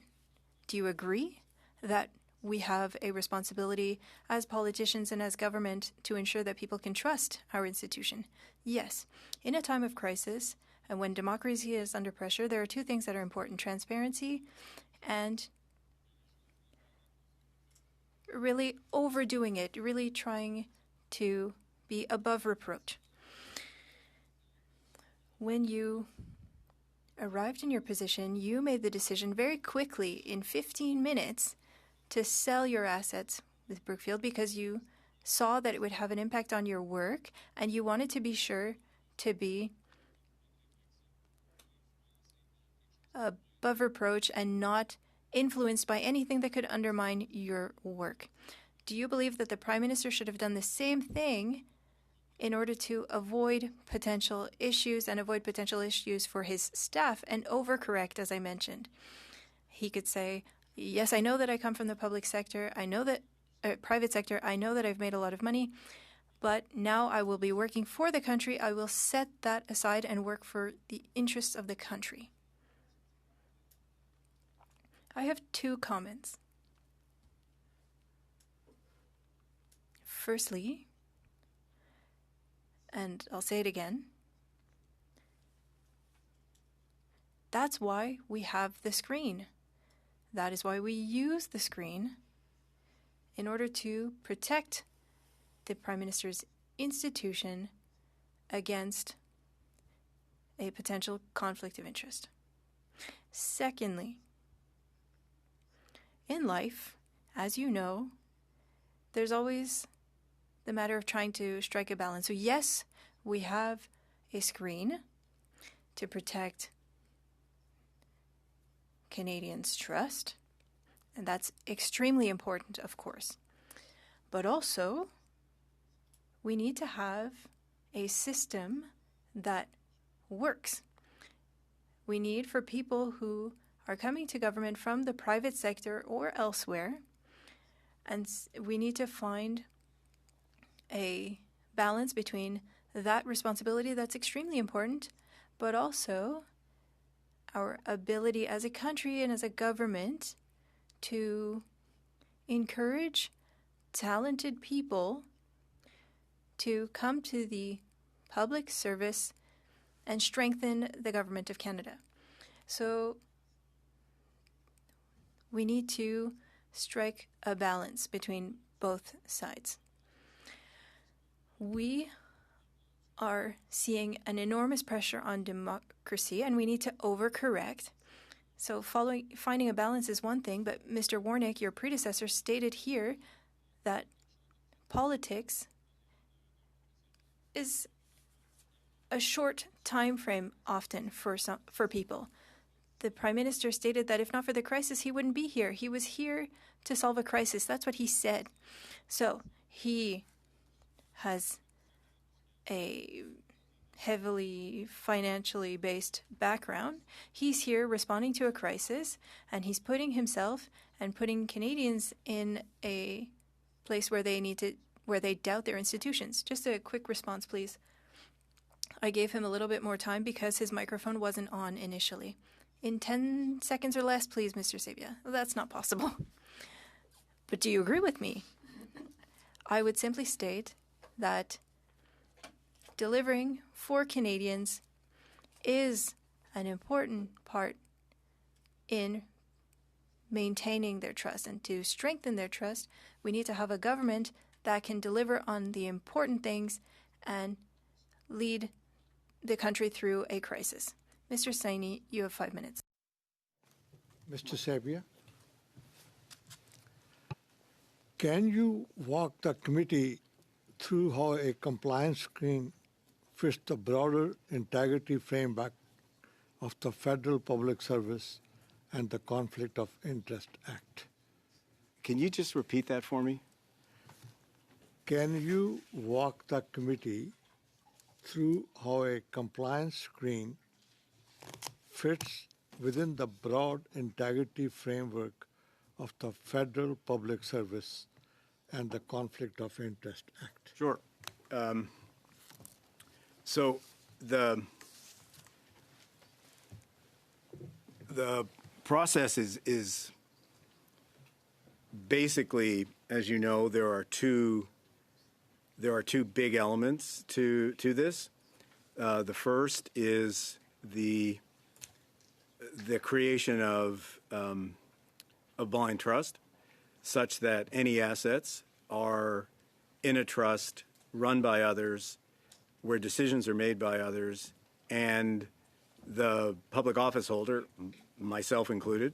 do you agree that we have a responsibility as politicians and as government to ensure that people can trust our institution? Yes. In a time of crisis and when democracy is under pressure, there are two things that are important: transparency and really overdoing it, really trying to be above reproach. When you arrived in your position, you made the decision very quickly, in 15 minutes, to sell your assets with Brookfield because you saw that it would have an impact on your work and you wanted to be sure to be above reproach and not influenced by anything that could undermine your work. Do you believe that the Prime Minister should have done the same thing in order to avoid potential issues and avoid potential issues for his staff and overcorrect, as I mentioned? He could say, yes, I know that I come from the public sector. I know that private sector. I know that I've made a lot of money, but now I will be working for the country. I will set that aside and work for the interests of the country. I have two comments. Firstly, and I'll say it again, that's why we have the screen. That is why we use the screen in order to protect the Prime Minister's institution against a potential conflict of interest. Secondly, in life, as you know, there's always the matter of trying to strike a balance. So yes, we have a screen to protect Canadians' trust, and that's extremely important, of course. But also, we need to have a system that works. We need for people who are coming to government from the private sector or elsewhere, and we need to find a balance between that responsibility that's extremely important, but also our ability as a country and as a government to encourage talented people to come to the public service and strengthen the government of Canada. So we need to strike a balance between both sides. We are seeing an enormous pressure on democracy, and we need to overcorrect. So finding a balance is one thing, but Mr. Warnick, your predecessor, stated here that politics is a short time frame often for people. The Prime Minister stated that if not for the crisis, he wouldn't be here. He was here to solve a crisis. That's what he said. So he has a heavily financially based background. He's here responding to a crisis, and he's putting himself and putting Canadians in a place where they doubt their institutions. Just a quick response, please. I gave him a little bit more time because his microphone wasn't on initially. In 10 seconds or less, please, Mr. Sabia. That's not possible. But do you agree with me? I would simply state that delivering for Canadians is an important part in maintaining their trust. And to strengthen their trust, we need to have a government that can deliver on the important things and lead the country through a crisis. Mr. Saini, you have 5 minutes. Mr. Sabia, can you walk the committee through how a compliance screen fits the broader integrity framework of the Federal Public Service and the Conflict of Interest Act? Can you just repeat that for me? Can you walk the committee through how a compliance screen fits within the broad integrity framework of the Federal Public Service and the Conflict of Interest Act? Sure. So the process is basically, as you know, there are two big elements to this. The first is the creation of a blind trust, such that any assets are in a trust run by others, where decisions are made by others, and the public office holder, myself included,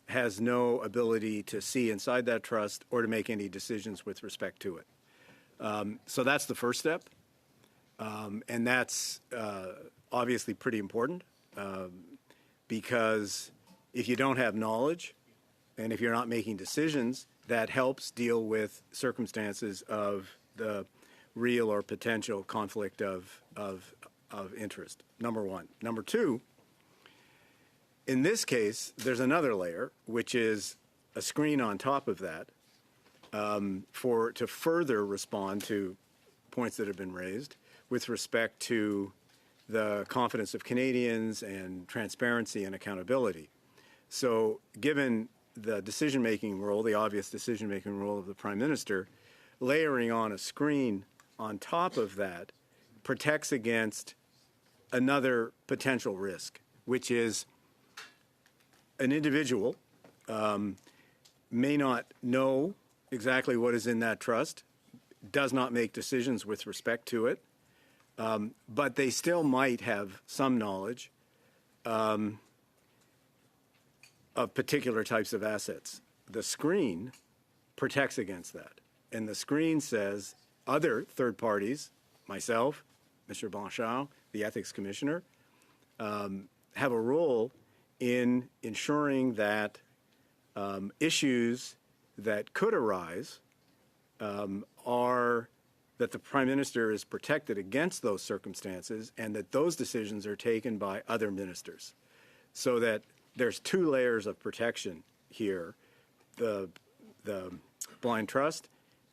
has no ability to see inside that trust or to make any decisions with respect to it. So that's the first step, and that's obviously pretty important because if you don't have knowledge and if you're not making decisions, that helps deal with circumstances of the real or potential conflict of interest, number one. Number two, in this case, there's another layer, which is a screen on top of that to further respond to points that have been raised with respect to the confidence of Canadians and transparency and accountability. So given the decision-making role, the obvious decision-making role of the Prime Minister, layering on a screen on top of that protects against another potential risk, which is an individual may not know exactly what is in that trust, does not make decisions with respect to it, but they still might have some knowledge of particular types of assets. The screen protects against that. And the screen says other third parties, myself, Mr. Blanchard, the Ethics Commissioner, have a role in ensuring that issues that could arise are that the Prime Minister is protected against those circumstances and that those decisions are taken by other ministers. So that there's two layers of protection here, the blind trust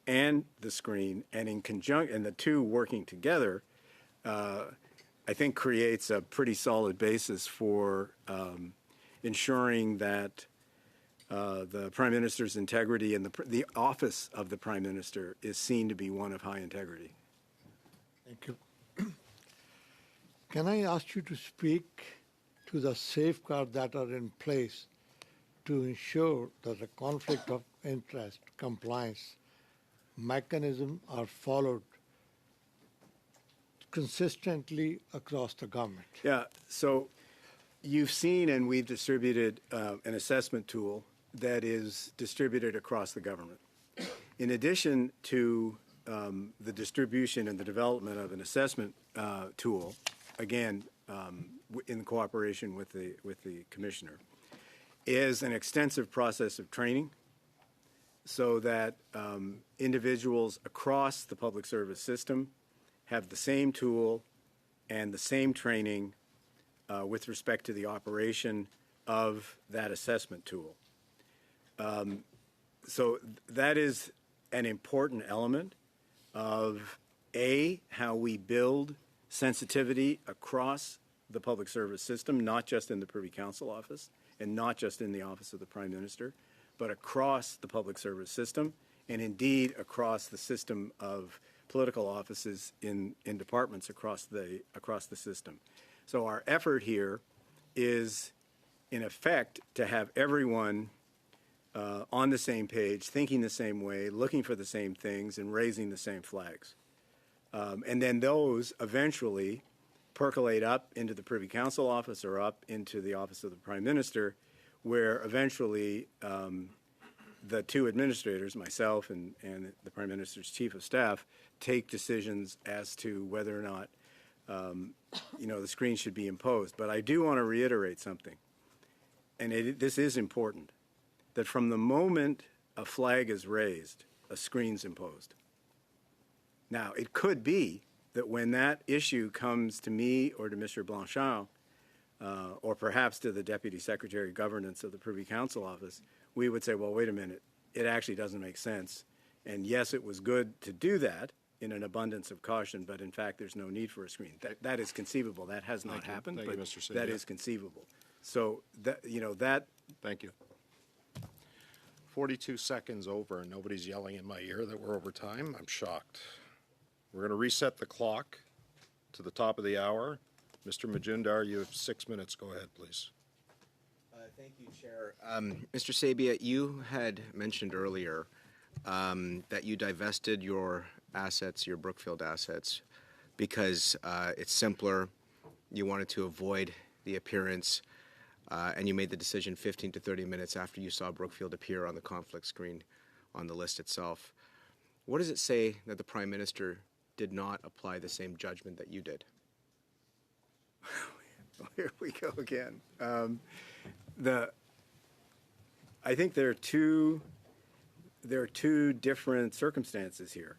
and the screen, and in conjunction, and the two working together, I think creates a pretty solid basis for ensuring that the Prime Minister's integrity and the office of the Prime Minister is seen to be one of high integrity. Thank you. Can I ask you to speak to the safeguards that are in place to ensure that the conflict of interest compliance mechanisms are followed consistently across the government? Yeah, so you've seen and we've distributed an assessment tool that is distributed across the government. In addition to the distribution and the development of an assessment tool, again, in cooperation with the commissioner, is an extensive process of training so that individuals across the public service system have the same tool and the same training with respect to the operation of that assessment tool. So that is an important element of how we build sensitivity across the public service system, not just in the Privy Council office and not just in the office of the Prime Minister, but across the public service system and indeed across the system of political offices in departments across the system. So our effort here is, in effect, to have everyone on the same page, thinking the same way, looking for the same things, and raising the same flags. And then those eventually percolate up into the Privy Council office or up into the office of the Prime Minister, where eventually the two administrators, myself and the Prime Minister's Chief of Staff, take decisions as to whether or not the screen should be imposed. But I do want to reiterate something, and this is important, that from the moment a flag is raised, a screen's imposed. Now, it could be that when that issue comes to me or to Mr. Blanchard, or perhaps to the Deputy Secretary of Governance of the Privy Council office, we would say, well, wait a minute, it actually doesn't make sense. And yes, it was good to do that in an abundance of caution, but in fact, there's no need for a screen. That is conceivable. That has not happened, Thank you, but Mr. Sabia. that is conceivable. So that. Thank you. 42 seconds over, and nobody's yelling in my ear that we're over time. I'm shocked. We're going to reset the clock to the top of the hour. Mr. Majumdar, you have 6 minutes. Go ahead, please. Thank you, Chair. Mr. Sabia, you had mentioned earlier that you divested your assets, your Brookfield assets, because it's simpler. You wanted to avoid the appearance, and you made the decision 15 to 30 minutes after you saw Brookfield appear on the conflict screen on the list itself. What does it say that the Prime Minister did not apply the same judgment that you did? Here we go again. I think there are two different circumstances here.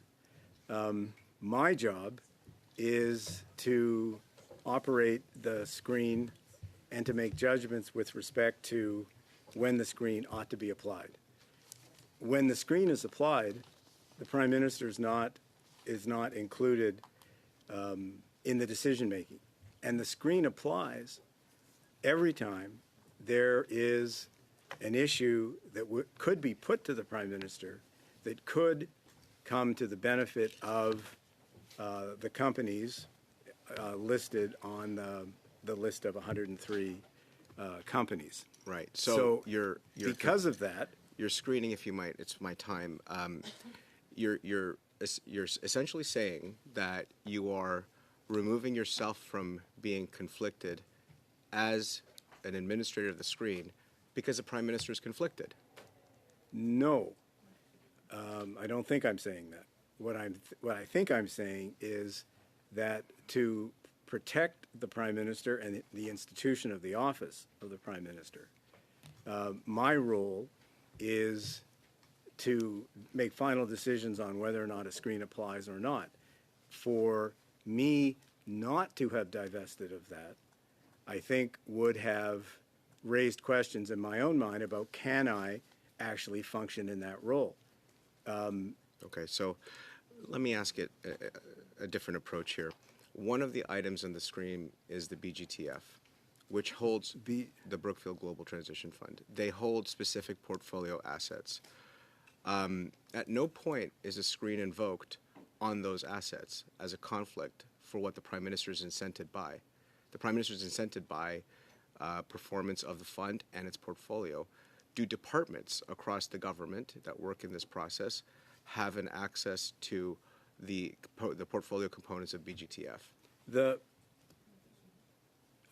My job is to operate the screen and to make judgments with respect to when the screen ought to be applied. When the screen is applied, the Prime Minister is not included in the decision making, and the screen applies every time there is an issue that could be put to the Prime Minister that could come to the benefit of the companies listed on the list of 103 companies. Right. So you're because of that, you're screening, if you might. It's my time. You're essentially saying that you are removing yourself from being conflicted as an administrator of the screen because the Prime Minister is conflicted. No, I don't think I'm saying that. What I think I'm saying is that to protect the Prime Minister and the institution of the office of the Prime Minister, my role is to make final decisions on whether or not a screen applies or not. For me not to have divested of that, I think would have raised questions in my own mind about can I actually function in that role. Okay, so let me ask it a different approach here. One of the items on the screen is the BGTF, which holds the Brookfield Global Transition Fund. They hold specific portfolio assets. At no point is a screen invoked on those assets as a conflict for what the Prime Minister is incented by. The Prime Minister is incented by performance of the fund and its portfolio. do departments across the government that work in this process have an access to the portfolio components of BGTF?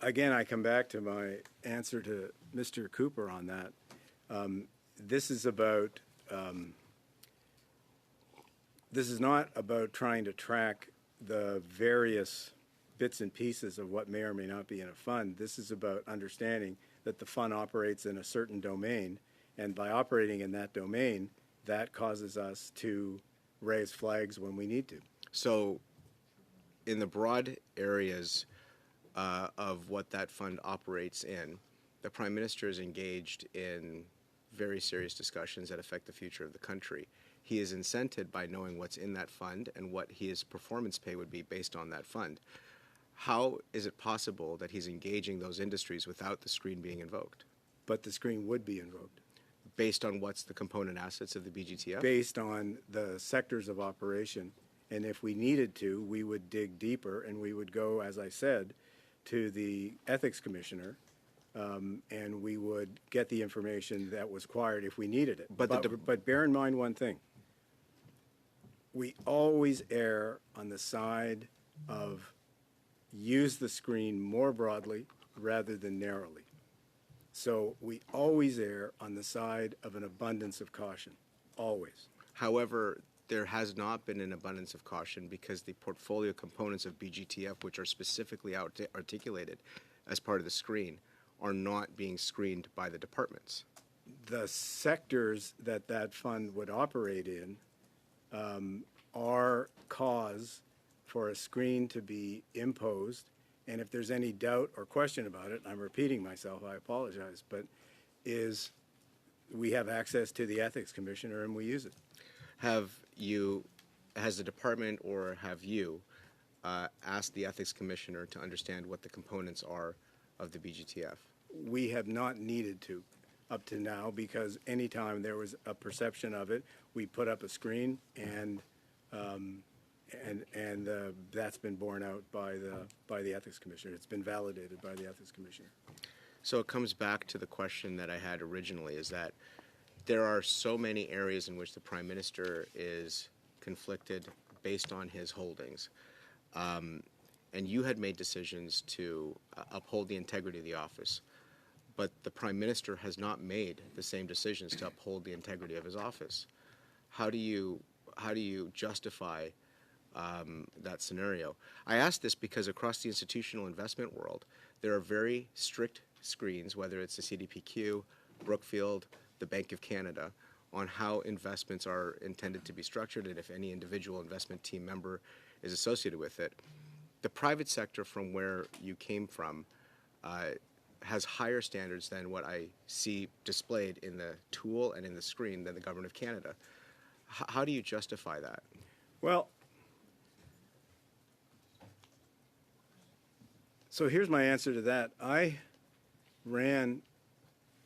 Again, I come back to my answer to Mr. Cooper on that. This is not about trying to track the various bits and pieces of what may or may not be in a fund. This is about understanding that the fund operates in a certain domain, and by operating in that domain, that causes us to raise flags when we need to. So in the broad areas of what that fund operates in, the Prime Minister is engaged in very serious discussions that affect the future of the country. He is incented by knowing what's in that fund and what his performance pay would be based on that fund. How is it possible that he's engaging those industries without the screen being invoked? But the screen would be invoked. Based on what's the component assets of the BGTF? Based on the sectors of operation. And if we needed to, we would dig deeper and we would go, as I said, to the Ethics Commissioner, and we would get the information that was required if we needed it. But bear in mind one thing. We always err on the side of use the screen more broadly rather than narrowly. So we always err on the side of an abundance of caution, always. However, there has not been an abundance of caution because the portfolio components of BGTF, which are specifically articulated as part of the screen, are not being screened by the departments. The sectors that that fund would operate in are cause for a screen to be imposed. And if there's any doubt or question about it, I'm repeating myself, I apologize, but we have access to the Ethics Commissioner and we use it. Has the department or have you asked the Ethics Commissioner to understand what the components are of the BGTF? We have not needed to up to now because anytime there was a perception of it, we put up a screen and that's been borne out by the Ethics Commissioner. It's been validated by the Ethics Commissioner. So it comes back to the question that I had originally, is that there are so many areas in which the Prime Minister is conflicted based on his holdings. And you had made decisions to uphold the integrity of the office, but the Prime Minister has not made the same decisions to uphold the integrity of his office. How do you justify that scenario? I ask this because across the institutional investment world, there are very strict screens, whether it's the CDPQ, Brookfield, the Bank of Canada, on how investments are intended to be structured and if any individual investment team member is associated with it. The private sector from where you came from has higher standards than what I see displayed in the tool and in the screen than the Government of Canada. How do you justify that? Well, so here's my answer to that. I ran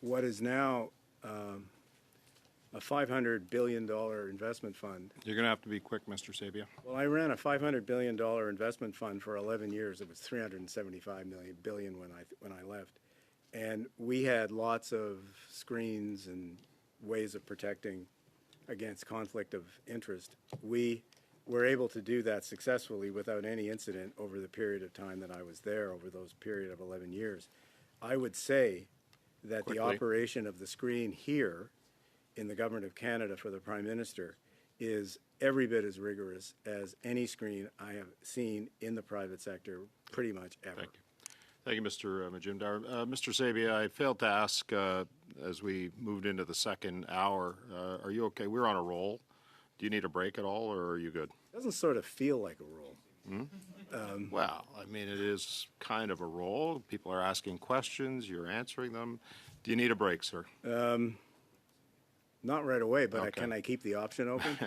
what is now a $500 billion investment fund. You're going to have to be quick, Mr. Sabia. Well, I ran a $500 billion investment fund for 11 years. It was $375 billion when I left. And we had lots of screens and ways of protecting against conflict of interest. We were able to do that successfully without any incident over the period of time that I was there, over those period of 11 years. I would say that the operation of the screen here in the Government of Canada for the Prime Minister is every bit as rigorous as any screen I have seen in the private sector pretty much ever. Thank you. Thank you, Mr. Majumdar. Mr. Sabia, I failed to ask as we moved into the second hour, are you okay? We're on a roll. Do you need a break at all, or are you good? It doesn't sort of feel like a roll. Well, I mean, it is kind of a roll. People are asking questions. You're answering them. Do you need a break, sir? Not right away, but Okay. can I keep the option open?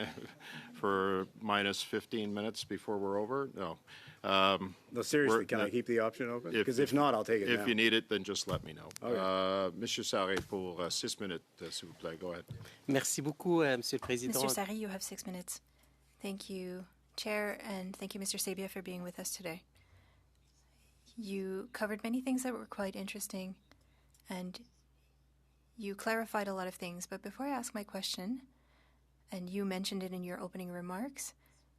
For minus 15 minutes before we're over? No. No, seriously, can I keep the option open? Because if not, I'll take it If now. you need it, then just let me know. Okay. Monsieur Sarré, pour 6 minutes, s'il vous plaît. Go ahead. Merci beaucoup, Monsieur le Président. Mr. Sari, you have 6 minutes. Thank you, Chair, and thank you, Mr. Sabia, for being with us today. You covered many things that were quite interesting, and you clarified a lot of things, but before I ask my question, and you mentioned it in your opening remarks,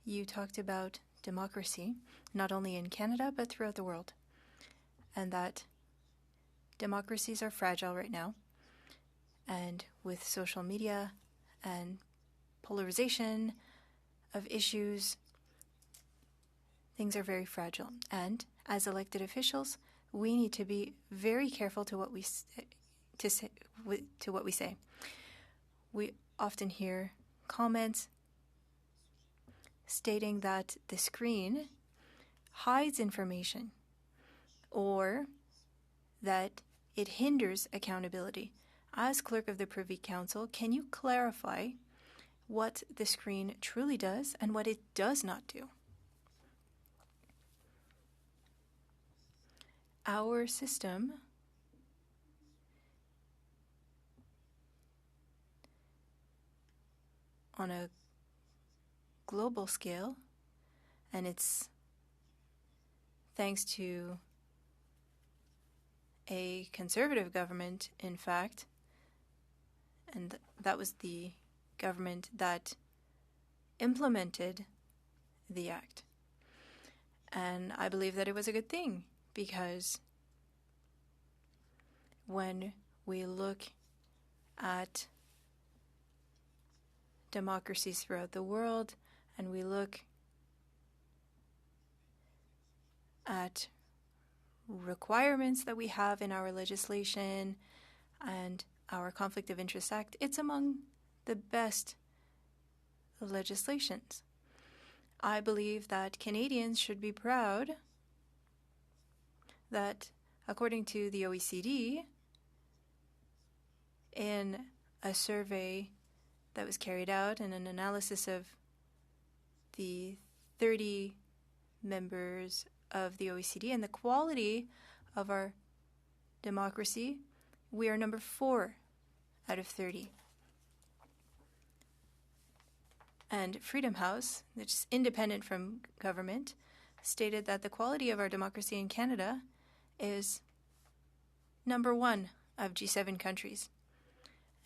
you talked about democracy, not only in Canada, but throughout the world, and that democracies are fragile right now. And with social media and polarization of issues, things are very fragile. And as elected officials, we need to be very careful to what we say. We often hear comments stating that the screen hides information or that it hinders accountability. As clerk of the Privy Council, can you clarify what the screen truly does and what it does not do? Our system on a global scale, and it's thanks to a conservative government, in fact, and that was the government that implemented the act. And I believe that it was a good thing, because when we look at democracies throughout the world and we look at requirements that we have in our legislation and our Conflict of Interest Act, it's among the best legislations. I believe that Canadians should be proud that, according to the OECD, in a survey that was carried out and an analysis of the 30 members of the OECD and the quality of our democracy, we are number 4 out of 30. And Freedom House, which is independent from government, stated that the quality of our democracy in Canada is number 1 of G7 countries.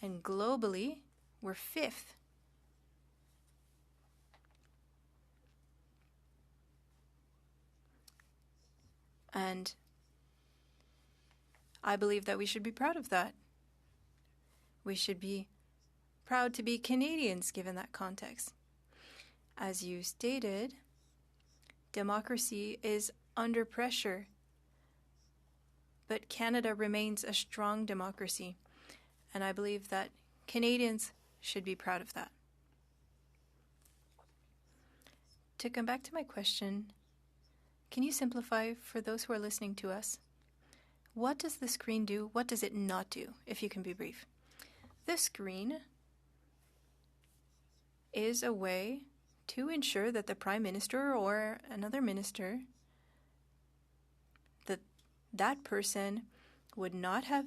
And globally, we're 5th. And I believe that we should be proud of that. We should be proud to be Canadians given that context. As you stated, democracy is under pressure, but Canada remains a strong democracy, and I believe that Canadians should be proud of that. To come back to my question, can you simplify for those who are listening to us? What does the screen do? What does it not do, if you can be brief? The screen is a way to ensure that the Prime Minister or another minister, that person would not have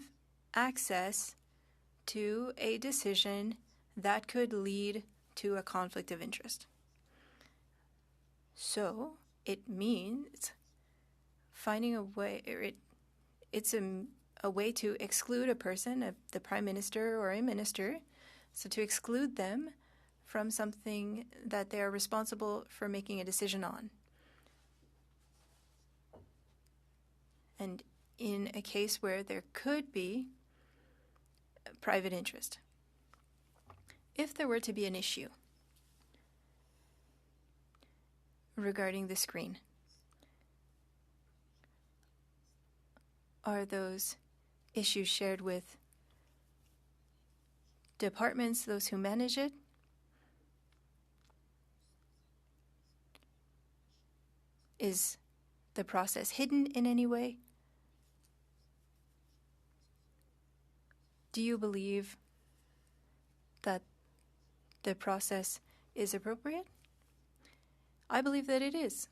access to a decision that could lead to a conflict of interest. So it means finding a way, it's a way to exclude a person, the Prime Minister or a minister, so to exclude them from something that they are responsible for making a decision on. And in a case where there could be private interest. If there were to be an issue regarding the screen, are those issues shared with departments, those who manage it? Is the process hidden in any way? Do you believe that the process is appropriate? I believe that it is.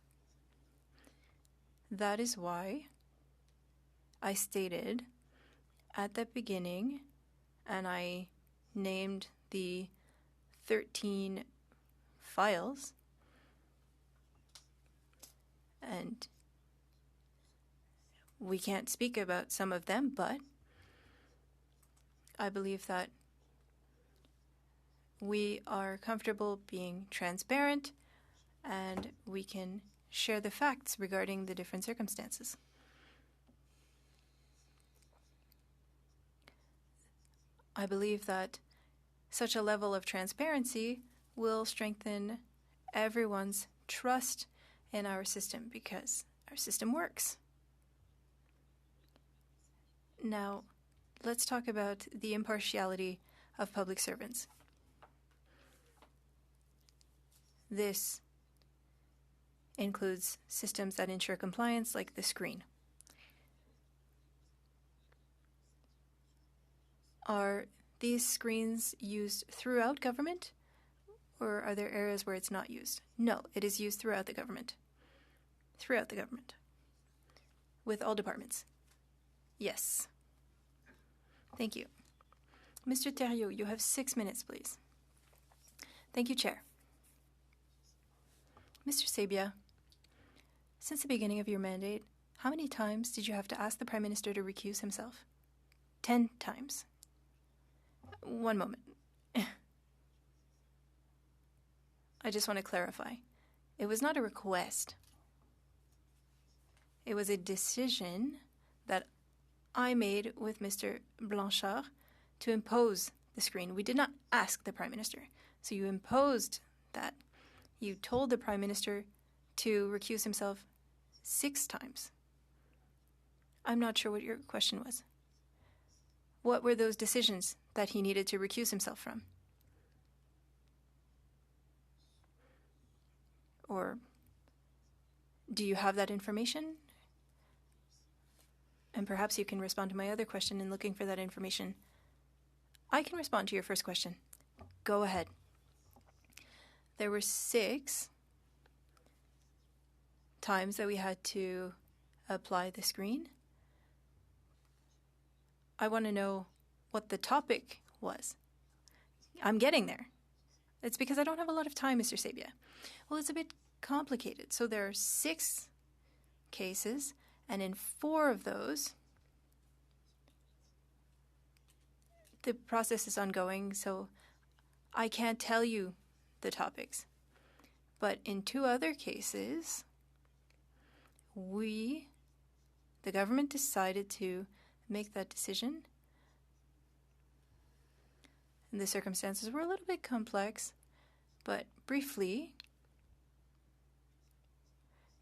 That is why I stated at the beginning, and I named the 13 files, and we can't speak about some of them, but I believe that we are comfortable being transparent and we can share the facts regarding the different circumstances. I believe that such a level of transparency will strengthen everyone's trust in our system because our system works. Now, let's talk about the impartiality of public servants. This includes systems that ensure compliance, like the screen. Are these screens used throughout government, or are there areas where it's not used? No, it is used throughout the government. Throughout the government. With all departments. Yes. Thank you. Mr. Thériault, you have 6 minutes, please. Thank you, Chair. Mr. Sabia, since the beginning of your mandate, how many times did you have to ask the Prime Minister to recuse himself? 10 times. One moment. I just want to clarify. It was not a request. It was a decision that I made with Mr. Blanchard to impose the screen. We did not ask the Prime Minister. So you imposed that. You told the Prime Minister to recuse himself 6 times. I'm not sure what your question was. What were those decisions that he needed to recuse himself from? Or do you have that information? And perhaps you can respond to my other question in looking for that information. I can respond to your first question. Go ahead. There were 6 times that we had to apply the screen. I want to know what the topic was. I'm getting there. It's because I don't have a lot of time, Mr. Sabia. Well, it's a bit complicated. So there are 6 cases, and in 4 of those, the process is ongoing, so I can't tell you the topics. But in 2 other cases, the government decided to make that decision. And the circumstances were a little bit complex, but briefly,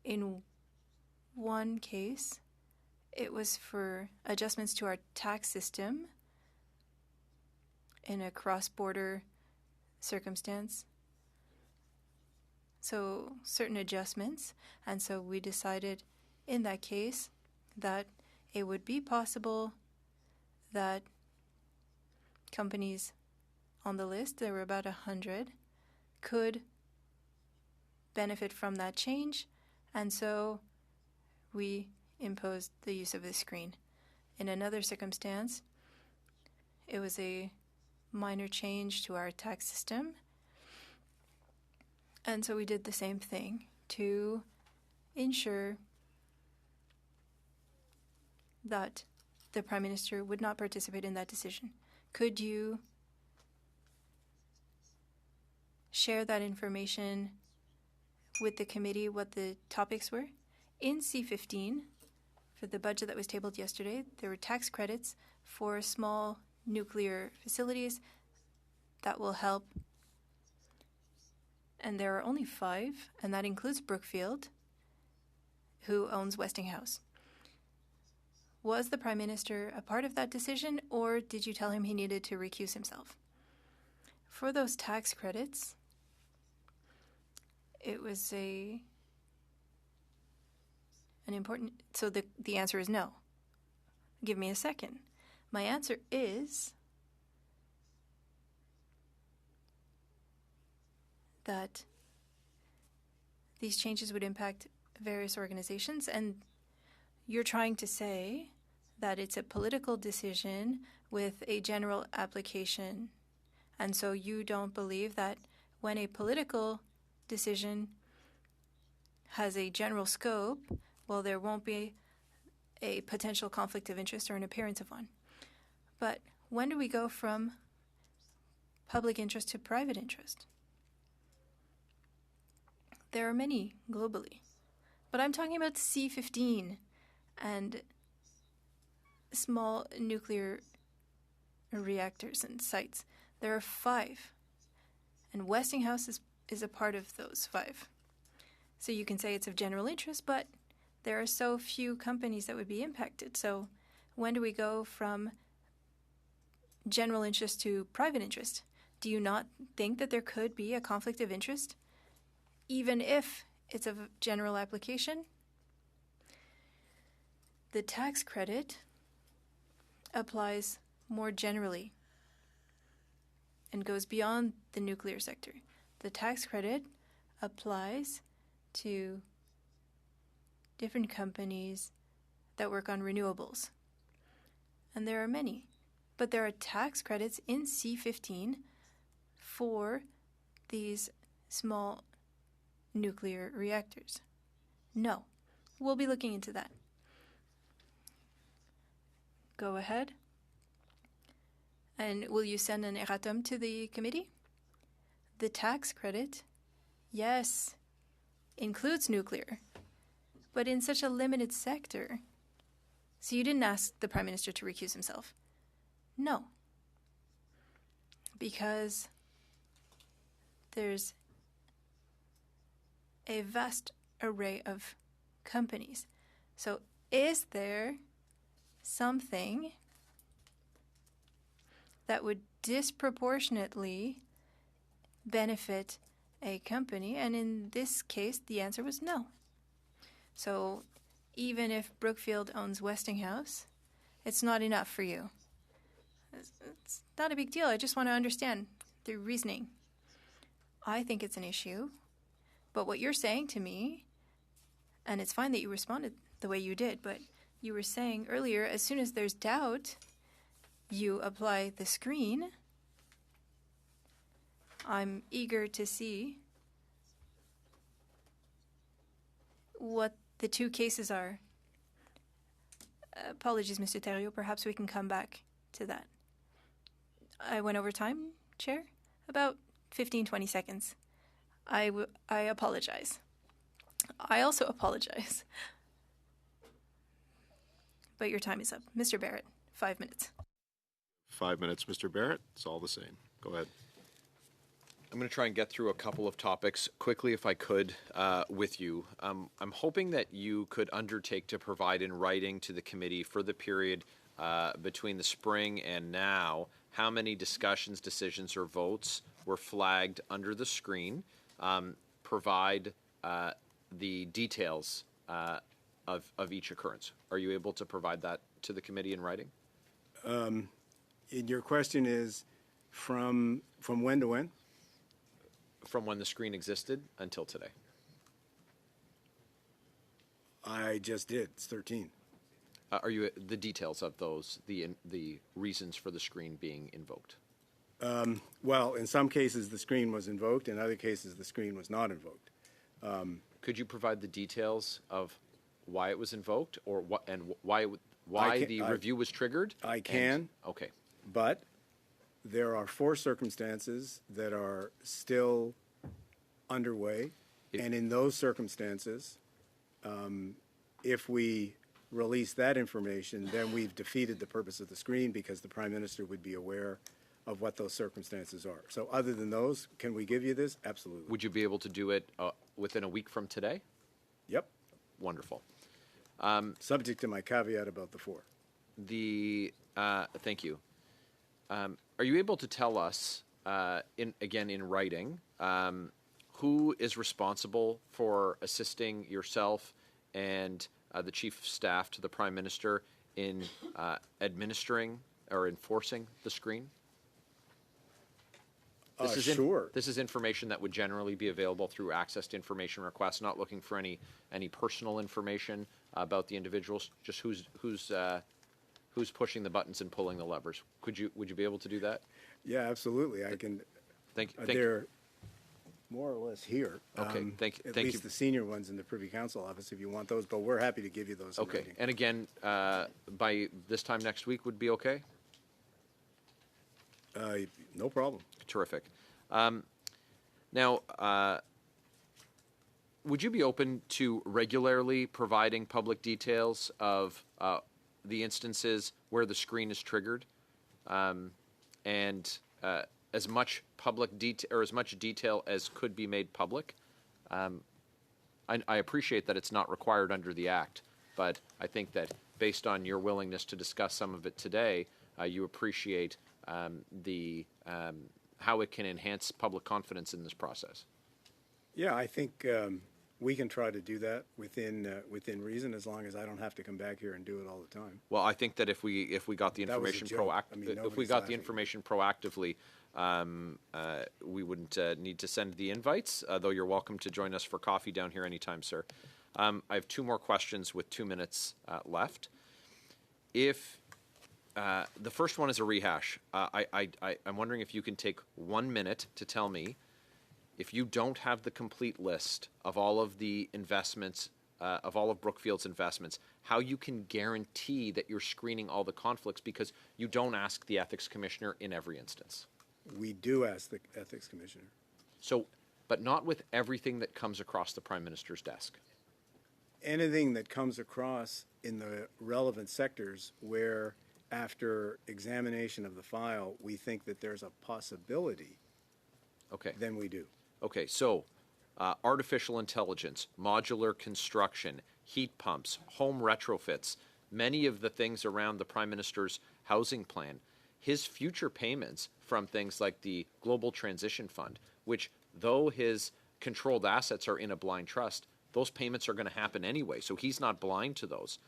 in one case, it was for adjustments to our tax system in a cross-border circumstance. So certain adjustments, and so we decided in that case that it would be possible that companies on the list, there were about 100, could benefit from that change, and so we imposed the use of the screen. In another circumstance, it was a minor change to our tax system, and so we did the same thing to ensure that the Prime Minister would not participate in that decision. Could you share that information with the committee, what the topics were? In C15, for the budget that was tabled yesterday, there were tax credits for small nuclear facilities that will help. And there are only 5, and that includes Brookfield, who owns Westinghouse. Was the Prime Minister a part of that decision, or did you tell him he needed to recuse himself? For those tax credits, it was an important... So the answer is no. Give me a second. My answer is that these changes would impact various organizations, and you're trying to say that it's a political decision with a general application. And so you don't believe that when a political decision has a general scope, well, there won't be a potential conflict of interest or an appearance of one. But when do we go from public interest to private interest? There are many globally, but I'm talking about C-15 and small nuclear reactors and sites. There are 5, and Westinghouse is a part of those 5. So you can say it's of general interest, but there are so few companies that would be impacted. So when do we go from general interest to private interest? Do you not think that there could be a conflict of interest, even if it's of general application? The tax credit applies more generally and goes beyond the nuclear sector. The tax credit applies to different companies that work on renewables. And there are many. But there are tax credits in C-15 for these small nuclear reactors. No. We'll be looking into that. Go ahead. And will you send an erratum to the committee? The tax credit, yes, includes nuclear, but in such a limited sector. So you didn't ask the Prime Minister to recuse himself? No. Because there's a vast array of companies. So is there something that would disproportionately benefit a company? And in this case, the answer was no. So even if Brookfield owns Westinghouse, it's not enough for you. It's not a big deal. I just want to understand the reasoning. I think it's an issue. But what you're saying to me, and it's fine that you responded the way you did, but you were saying earlier, as soon as there's doubt, you apply the screen. I'm eager to see what the 2 cases are. Apologies, Mr. Thériault. Perhaps we can come back to that. I went over time, Chair, about 15-20 seconds. I apologize. I also apologize. But your time is up. Mr. Barrett, 5 minutes. 5 minutes, Mr. Barrett. It's all the same. Go ahead. I'm going to try and get through a couple of topics quickly, if I could, with you. I'm hoping that you could undertake to provide in writing to the committee for the period between the spring and now how many discussions, decisions, or votes were flagged under the screen. Provide the details of each occurrence. Are you able to provide that to the committee in writing? Your question is from when to when? From when the screen existed until today. I just did. It's 13. Are you the details of those, the reasons for the screen being invoked? Well, in some cases the screen was invoked. In other cases the screen was not invoked. Could you provide the details of why it was invoked, or why the review was triggered? I can. Okay. But there are 4 circumstances that are still underway, and in those circumstances, if we release that information, then we've defeated the purpose of the screen, because the Prime Minister would be aware of what those circumstances are. So other than those, can we give you this? Absolutely. Would you be able to do it within a week from today? Yep. Wonderful. Subject to my caveat about the 4. Thank you. Are you able to tell us, in writing, who is responsible for assisting yourself and the Chief of Staff to the Prime Minister in administering or enforcing the screen? Sure. This is information that would generally be available through access to information requests. Not looking for any personal information about the individuals. Just who's pushing the buttons and pulling the levers. Would you be able to do that? Yeah, absolutely. I can. Thank they're more or less here. Okay. Thank you. At least the senior ones in the Privy Council office, if you want those. But we're happy to give you those. Okay. And again, by this time next week would be okay. No problem. Terrific. Now, would you be open to regularly providing public details of the instances where the screen is triggered, and as much public detail or as much detail as could be made public? I appreciate that it's not required under the Act, but I think that based on your willingness to discuss some of it today, you appreciate how it can enhance public confidence in this process. Yeah, I think we can try to do that within reason, as long as I don't have to come back here and do it all the time. Well, I think that if we got the information proactively, we wouldn't need to send the invites, though you're welcome to join us for coffee down here anytime, sir. I have two more questions with 2 minutes left. If the first one is a rehash, I'm wondering if you can take 1 minute to tell me, if you don't have the complete list of all of the investments, of all of Brookfield's investments, how you can guarantee that you're screening all the conflicts, because you don't ask the ethics commissioner in every instance. We do ask the ethics commissioner. So, but not with everything that comes across the Prime Minister's desk. Anything that comes across in the relevant sectors where, after examination of the file, we think that there's a possibility, okay, then we do. Okay, so artificial intelligence, modular construction, heat pumps, home retrofits, many of the things around the Prime Minister's housing plan, his future payments from things like the Global Transition Fund, which, though his controlled assets are in a blind trust, those payments are going to happen anyway, so he's not blind to those.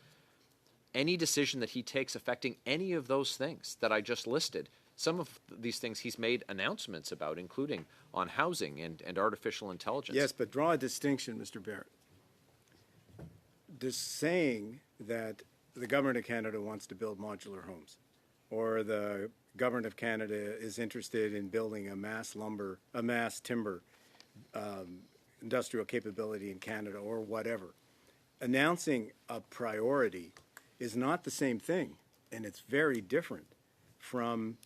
Any decision that he takes affecting any of those things that I just listed, some of these things he's made announcements about, including on housing and artificial intelligence. Yes, but draw a distinction, Mr. Barrett. Just saying that the government of Canada wants to build modular homes, or the government of Canada is interested in building a mass timber industrial capability in Canada, or whatever. Announcing a priority is not the same thing, and it's very different from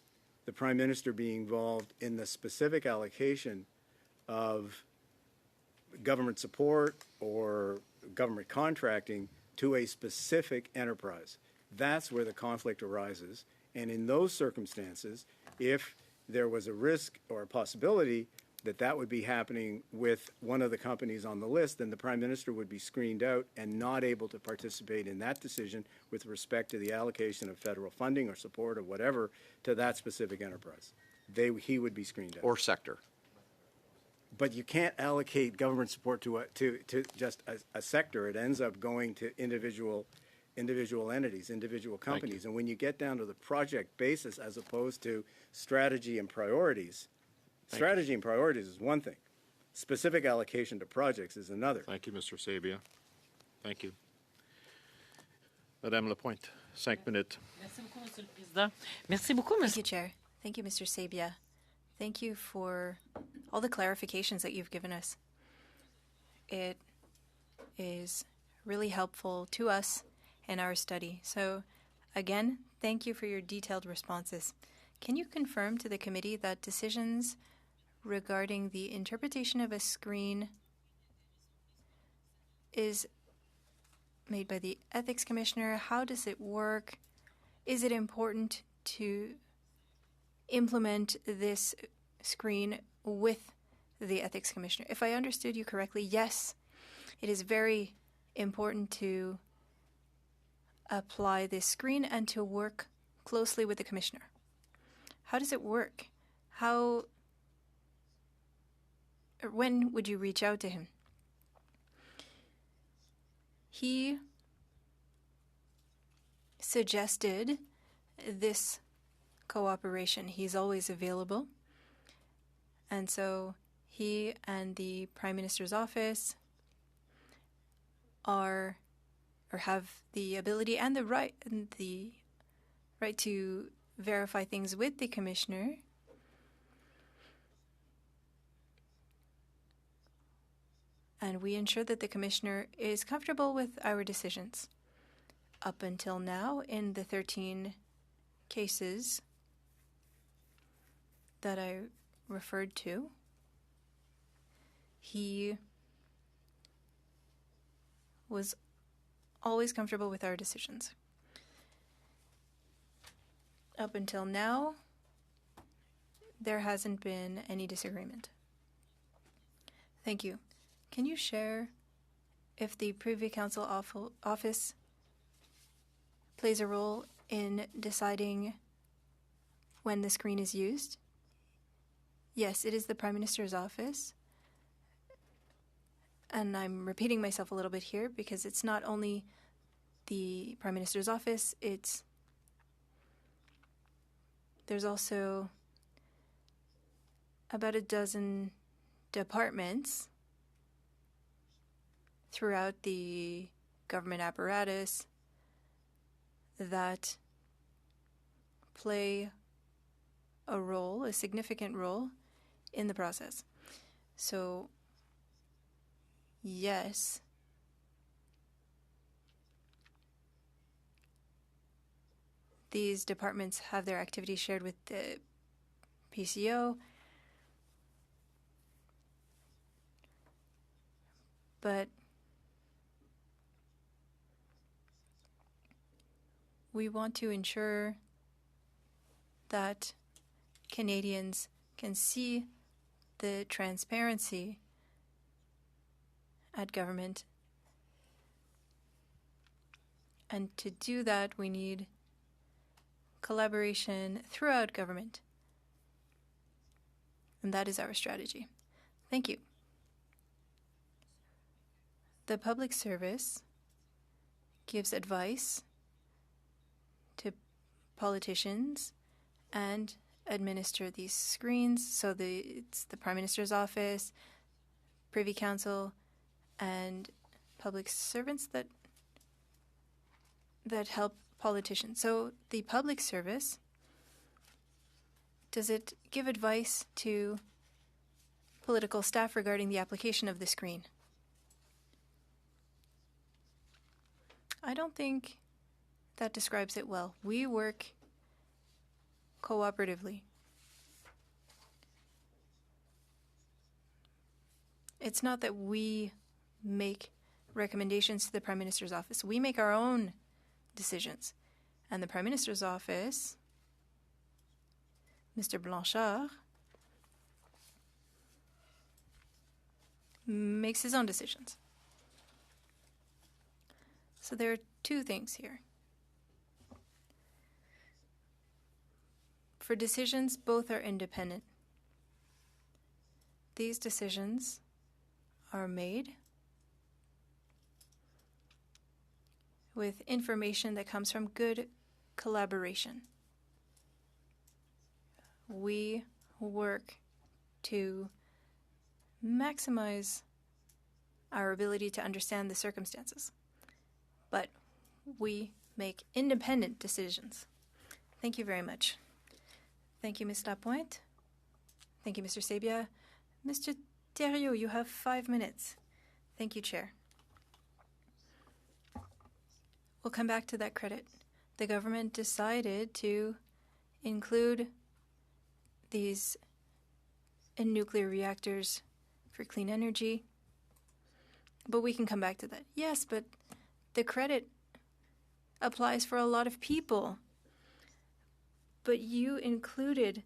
the Prime Minister being involved in the specific allocation of government support or government contracting to a specific enterprise. That's where the conflict arises. And in those circumstances, if there was a risk or a possibility that that would be happening with one of the companies on the list, then the Prime Minister would be screened out and not able to participate in that decision with respect to the allocation of federal funding or support or whatever to that specific enterprise. He would be screened out. Or sector. But you can't allocate government support to just a sector. It ends up going to individual entities, individual companies. And when you get down to the project basis as opposed to strategy and priorities, strategy and priorities is one thing. Specific allocation to projects is another. Thank you, Mr. Sabia. Thank you. Madame Lapointe, 5 minutes. Merci beaucoup, Monsieur le Président. Merci beaucoup, Thank you, Chair. Thank you, Mr. Sabia. Thank you for all the clarifications that you've given us. It is really helpful to us in our study. So, again, thank you for your detailed responses. Can you confirm to the committee that decisions regarding the interpretation of a screen is made by the ethics commissioner? How does it work? Is it important to implement this screen with the ethics commissioner? If I understood you correctly, yes, it is very important to apply this screen and to work closely with the commissioner. How does it work? When would you reach out to him? He suggested this cooperation. He's always available. And so he and the Prime Minister's office have the ability and the right to verify things with the commissioner. And we ensure that the commissioner is comfortable with our decisions. Up until now, in the 13 cases that I referred to, he was always comfortable with our decisions. Up until now, there hasn't been any disagreement. Thank you. Can you share if the Privy Council office plays a role in deciding when the screen is used? Yes, it is the Prime Minister's office. And I'm repeating myself a little bit here because it's not only the Prime Minister's office, there's also about a dozen departments throughout the government apparatus that play a role, a significant role, in the process. So, yes, these departments have their activities shared with the PCO, but we want to ensure that Canadians can see the transparency at government. And to do that, we need collaboration throughout government. And that is our strategy. Thank you. The public service gives advice to politicians and administer these screens. So it's the Prime Minister's office, Privy Council, and public servants that help politicians. So the public service, does it give advice to political staff regarding the application of the screen? I don't think that describes it well. We work cooperatively. It's not that we make recommendations to the Prime Minister's office. We make our own decisions. And the Prime Minister's office, Mr. Blanchard, makes his own decisions. So there are two things here. For decisions, both are independent. These decisions are made with information that comes from good collaboration. We work to maximize our ability to understand the circumstances, but we make independent decisions. Thank you very much. Thank you, Ms. Lapointe. Thank you, Mr. Sabia. Mr. Thériault, you have 5 minutes. Thank you, Chair. We'll come back to that credit. The government decided to include these nuclear reactors for clean energy, but we can come back to that. Yes, but the credit applies for a lot of people. But you included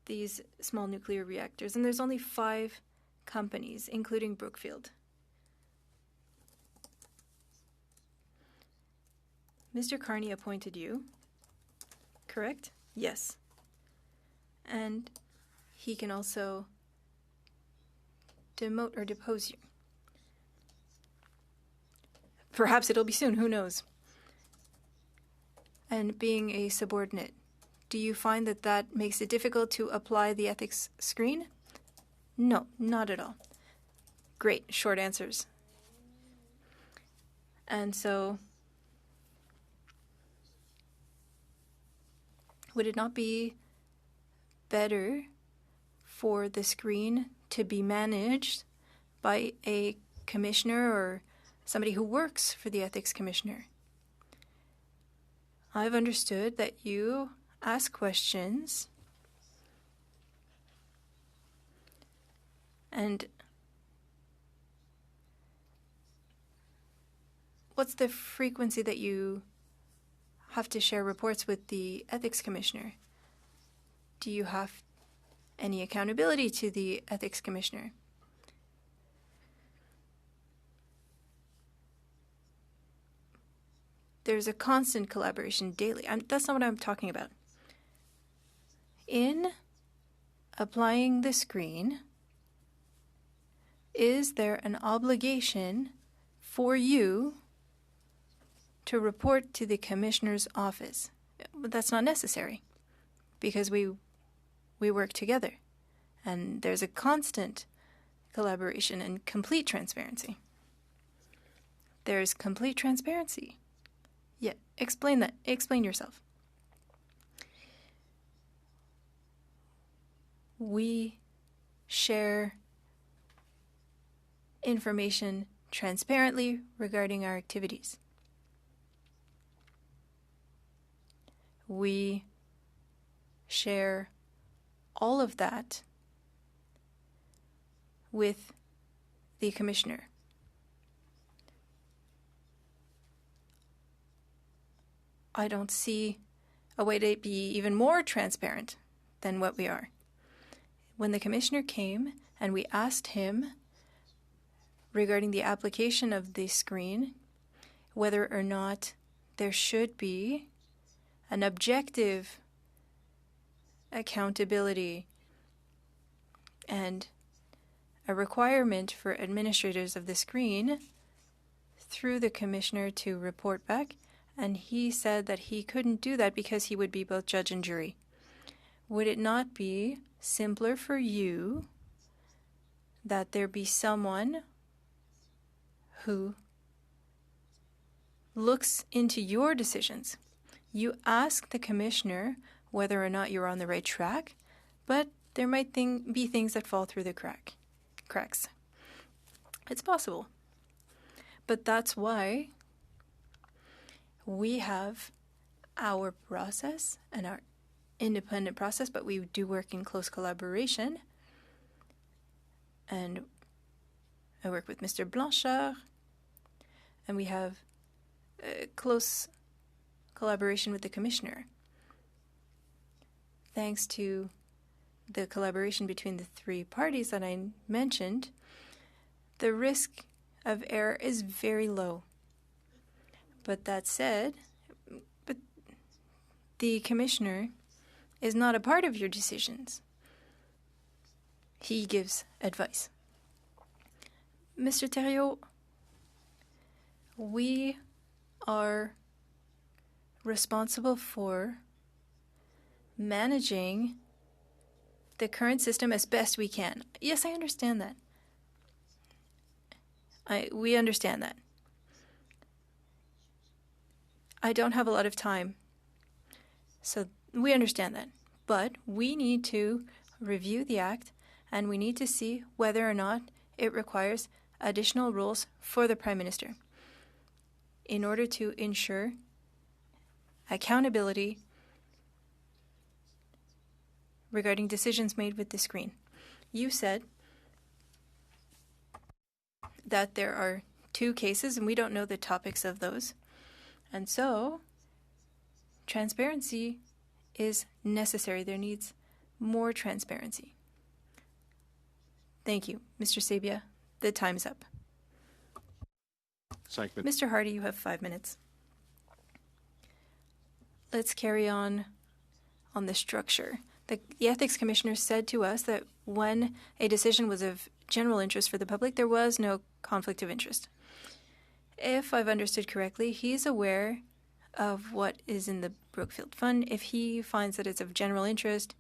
these small nuclear reactors, and there's only 5 companies, including Brookfield. Mr. Carney appointed you, correct? Yes. And he can also demote or depose you. Perhaps it'll be soon, who knows? And being a subordinate, do you find that that makes it difficult to apply the ethics screen? No, not at all. Great, short answers. And so, would it not be better for the screen to be managed by a commissioner or somebody who works for the ethics commissioner? I've understood that you ask questions And what's the frequency that you have to share reports with the ethics commissioner? Do you have any accountability to the ethics commissioner? There's a constant collaboration daily. That's not what I'm talking about. In applying the screen, is there an obligation for you to report to the commissioner's office? But that's not necessary because we work together and there's a constant collaboration and complete transparency. There's complete transparency. Yeah, explain that. Explain yourself. We share information transparently regarding our activities. We share all of that with the commissioner. I don't see a way to be even more transparent than what we are. When the commissioner came and we asked him regarding the application of the screen, whether or not there should be an objective accountability and a requirement for administrators of the screen through the commissioner to report back, and he said that he couldn't do that because he would be both judge and jury. Would it not be simpler for you that there be someone who looks into your decisions? You ask the commissioner whether or not you're on the right track, but there might be things that fall through the cracks. It's possible. But that's why we have our process and our independent process, but we do work in close collaboration. And I work with Mr. Blanchard, and we have close collaboration with the commissioner. Thanks to the collaboration between the three parties that I mentioned, the risk of error is very low. But that said, the commissioner is not a part of your decisions. He gives advice. Mr. Thériault, we are responsible for managing the current system as best we can. Yes, I understand that. We understand that. I don't have a lot of time, so we understand that. But we need to review the Act, and we need to see whether or not it requires additional rules for the Prime Minister in order to ensure accountability regarding decisions made with the screen. You said that there are 2 cases, and we don't know the topics of those. And so, transparency is necessary. There needs more transparency. Thank you. Mr. Sabia, the time's up. Mr. Hardy, you have 5 minutes. Let's carry on the structure. The Ethics Commissioner said to us that when a decision was of general interest for the public, there was no conflict of interest. If I've understood correctly, he's aware of what is in the Brookfield Fund. If he finds that it's of general interest,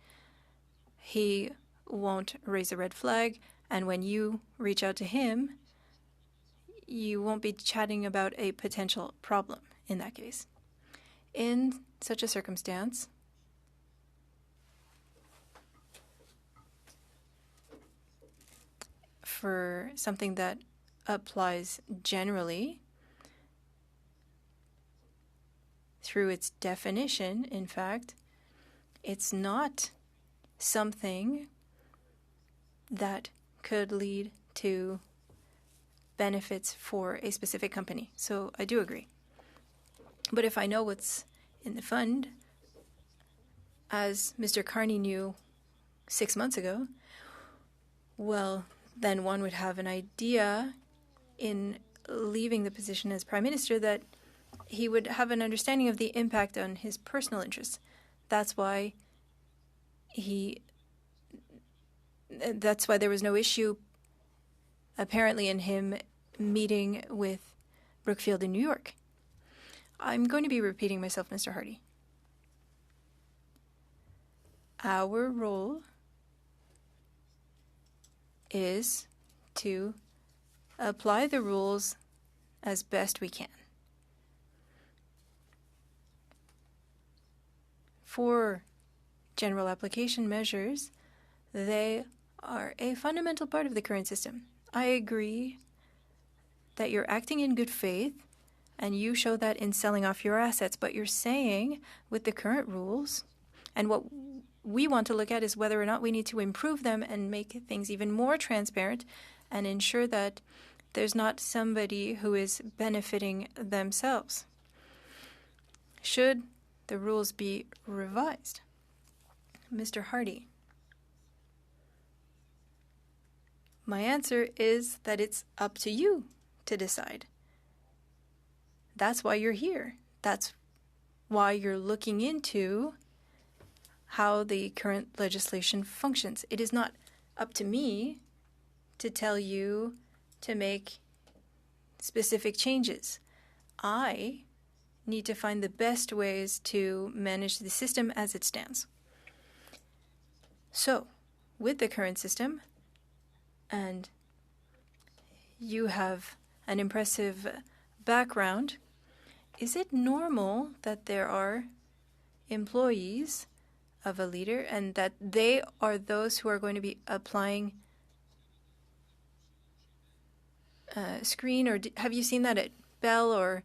he won't raise a red flag. And when you reach out to him, you won't be chatting about a potential problem in that case. In such a circumstance, for something that applies generally, through its definition, in fact, it's not something that could lead to benefits for a specific company. So I do agree. But if I know what's in the fund, as Mr. Carney knew 6 months ago, well, then one would have an idea in leaving the position as Prime Minister that he would have an understanding of the impact on his personal interests. That's why there was no issue apparently in him meeting with Brookfield in New York. I'm going to be repeating myself, Mr. Hardy. Our role is to apply the rules as best we can. For general application measures, they are a fundamental part of the current system. I agree that you're acting in good faith and you show that in selling off your assets, but you're saying with the current rules, and what we want to look at is whether or not we need to improve them and make things even more transparent and ensure that there's not somebody who is benefiting themselves. Should the rules be revised? Mr. Hardy. My answer is that it's up to you to decide. That's why you're here. That's why you're looking into how the current legislation functions. It is not up to me to tell you to make specific changes. I need to find the best ways to manage the system as it stands. So, with the current system, and you have an impressive background, is it normal that there are employees of a leader and that they are those who are going to be applying screen, or have you seen that at Bell, or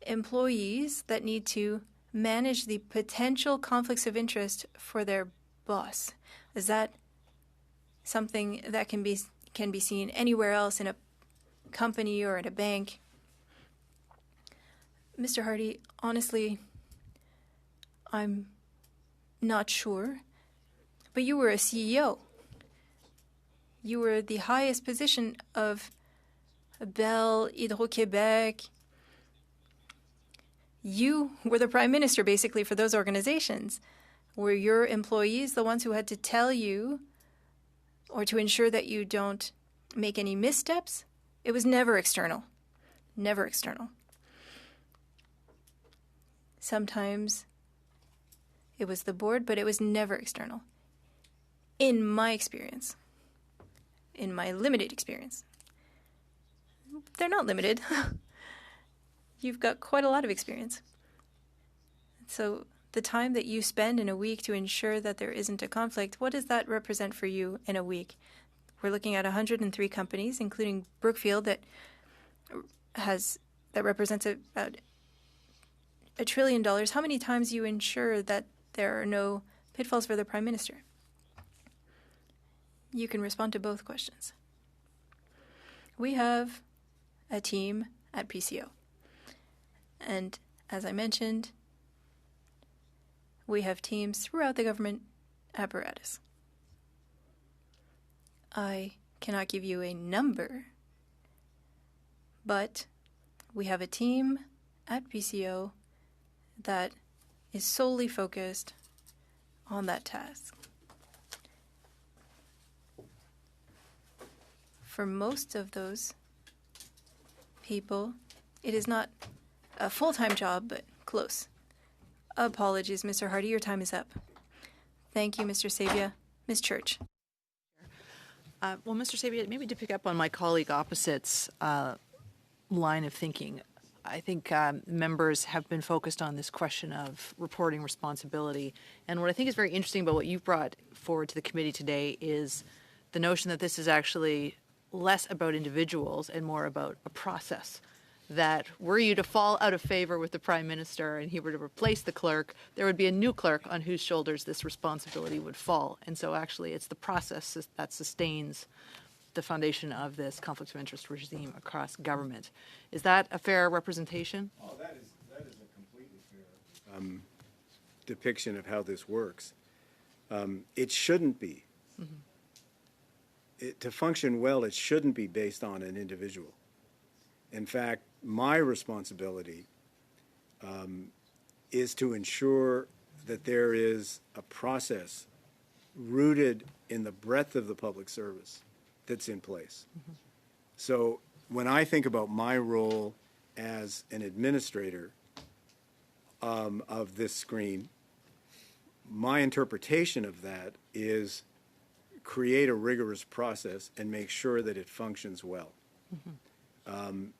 employees that need to manage the potential conflicts of interest for their boss? Is that something that can be seen anywhere else in a company or at a bank? Mr. Hardy, honestly, I'm not sure. But you were a CEO. You were the highest position of Bell, Hydro-Québec. You were the prime minister, basically, for those organizations. Were your employees the ones who had to tell you or to ensure that you don't make any missteps? It was never external. Never external. Sometimes it was the board, but it was never external. In my experience, in my limited experience. They're not limited. You've got quite a lot of experience. So the time that you spend in a week to ensure that there isn't a conflict, what does that represent for you in a week? We're looking at 103 companies, including Brookfield, that represents about $1 trillion. How many times you ensure that there are no pitfalls for the Prime Minister? You can respond to both questions. We have a team at PCO. And as I mentioned, we have teams throughout the government apparatus. I cannot give you a number, but we have a team at PCO that is solely focused on that task. For most of those people, it is not a full-time job, but close. Apologies, Mr. Hardy, your time is up. Thank you, Mr. Sabia. Ms. Church. Well, Mr. Sabia, maybe to pick up on my colleague opposite's line of thinking, I think members have been focused on this question of reporting responsibility. And what I think is very interesting about what you've brought forward to the committee today is the notion that this is actually less about individuals and more about a process. That were you to fall out of favor with the Prime Minister and he were to replace the clerk, there would be a new clerk on whose shoulders this responsibility would fall. And so actually it's the process that sustains the foundation of this conflict of interest regime across government. Is that a fair representation? Oh, that is a completely fair depiction of how this works. It shouldn't be. To function well, it shouldn't be based on an individual. In fact, my responsibility is to ensure that there is a process rooted in the breadth of the public service that's in place. So when I think about my role as an administrator of this screen, my interpretation of that is create a rigorous process and make sure that it functions well.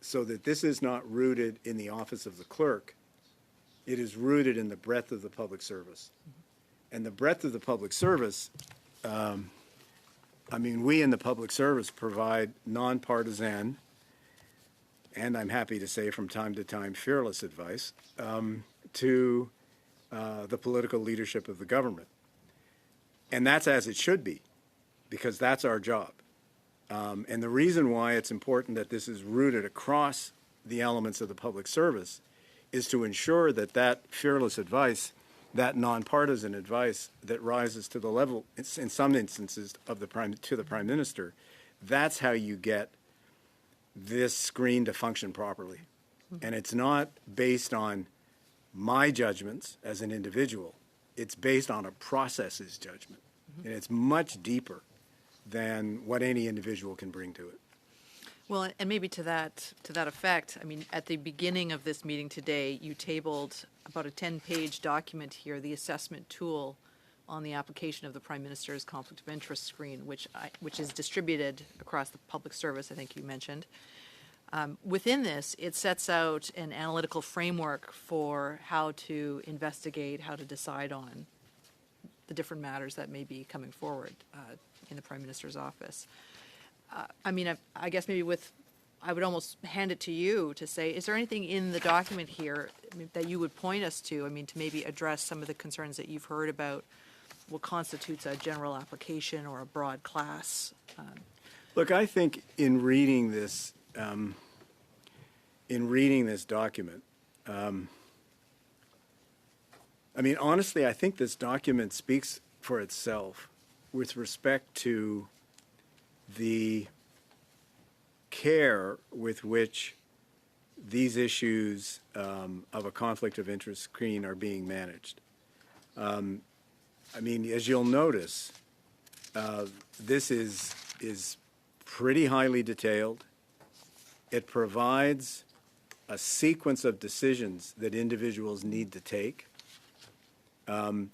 So that this is not rooted in the office of the clerk, it is rooted in the breadth of the public service. And the breadth of the public service, I mean, we in the public service provide nonpartisan, and I'm happy to say from time to time fearless advice to the political leadership of the government. And that's as it should be, because that's our job. And the reason why it's important that this is rooted across the elements of the public service is to ensure that that fearless advice, that nonpartisan advice that rises to the level, in some instances, of the Prime Minister, that's how you get this screen to function properly. And it's not based on my judgments as an individual. It's based on a process's judgment. And it's much deeper than what any individual can bring to it. Well, and maybe to that effect, I mean, at the beginning of this meeting today, you tabled about a 10-page document here, the assessment tool on the application of the Prime Minister's conflict of interest screen, which is distributed across the public service, I think you mentioned. Within this, it sets out an analytical framework for how to investigate, how to decide on the different matters that may be coming forward in the Prime Minister's office. I mean, I guess maybe I would almost hand it to you to say, is there anything in the document here that you would point us to, I mean, to maybe address some of the concerns that you've heard about what constitutes a general application or a broad class? Look, I think in reading this document, I mean, honestly, I think this document speaks for itself with respect to the care with which these issues of a conflict of interest screen are being managed. I mean, as you'll notice, this is pretty highly detailed. It provides a sequence of decisions that individuals need to take.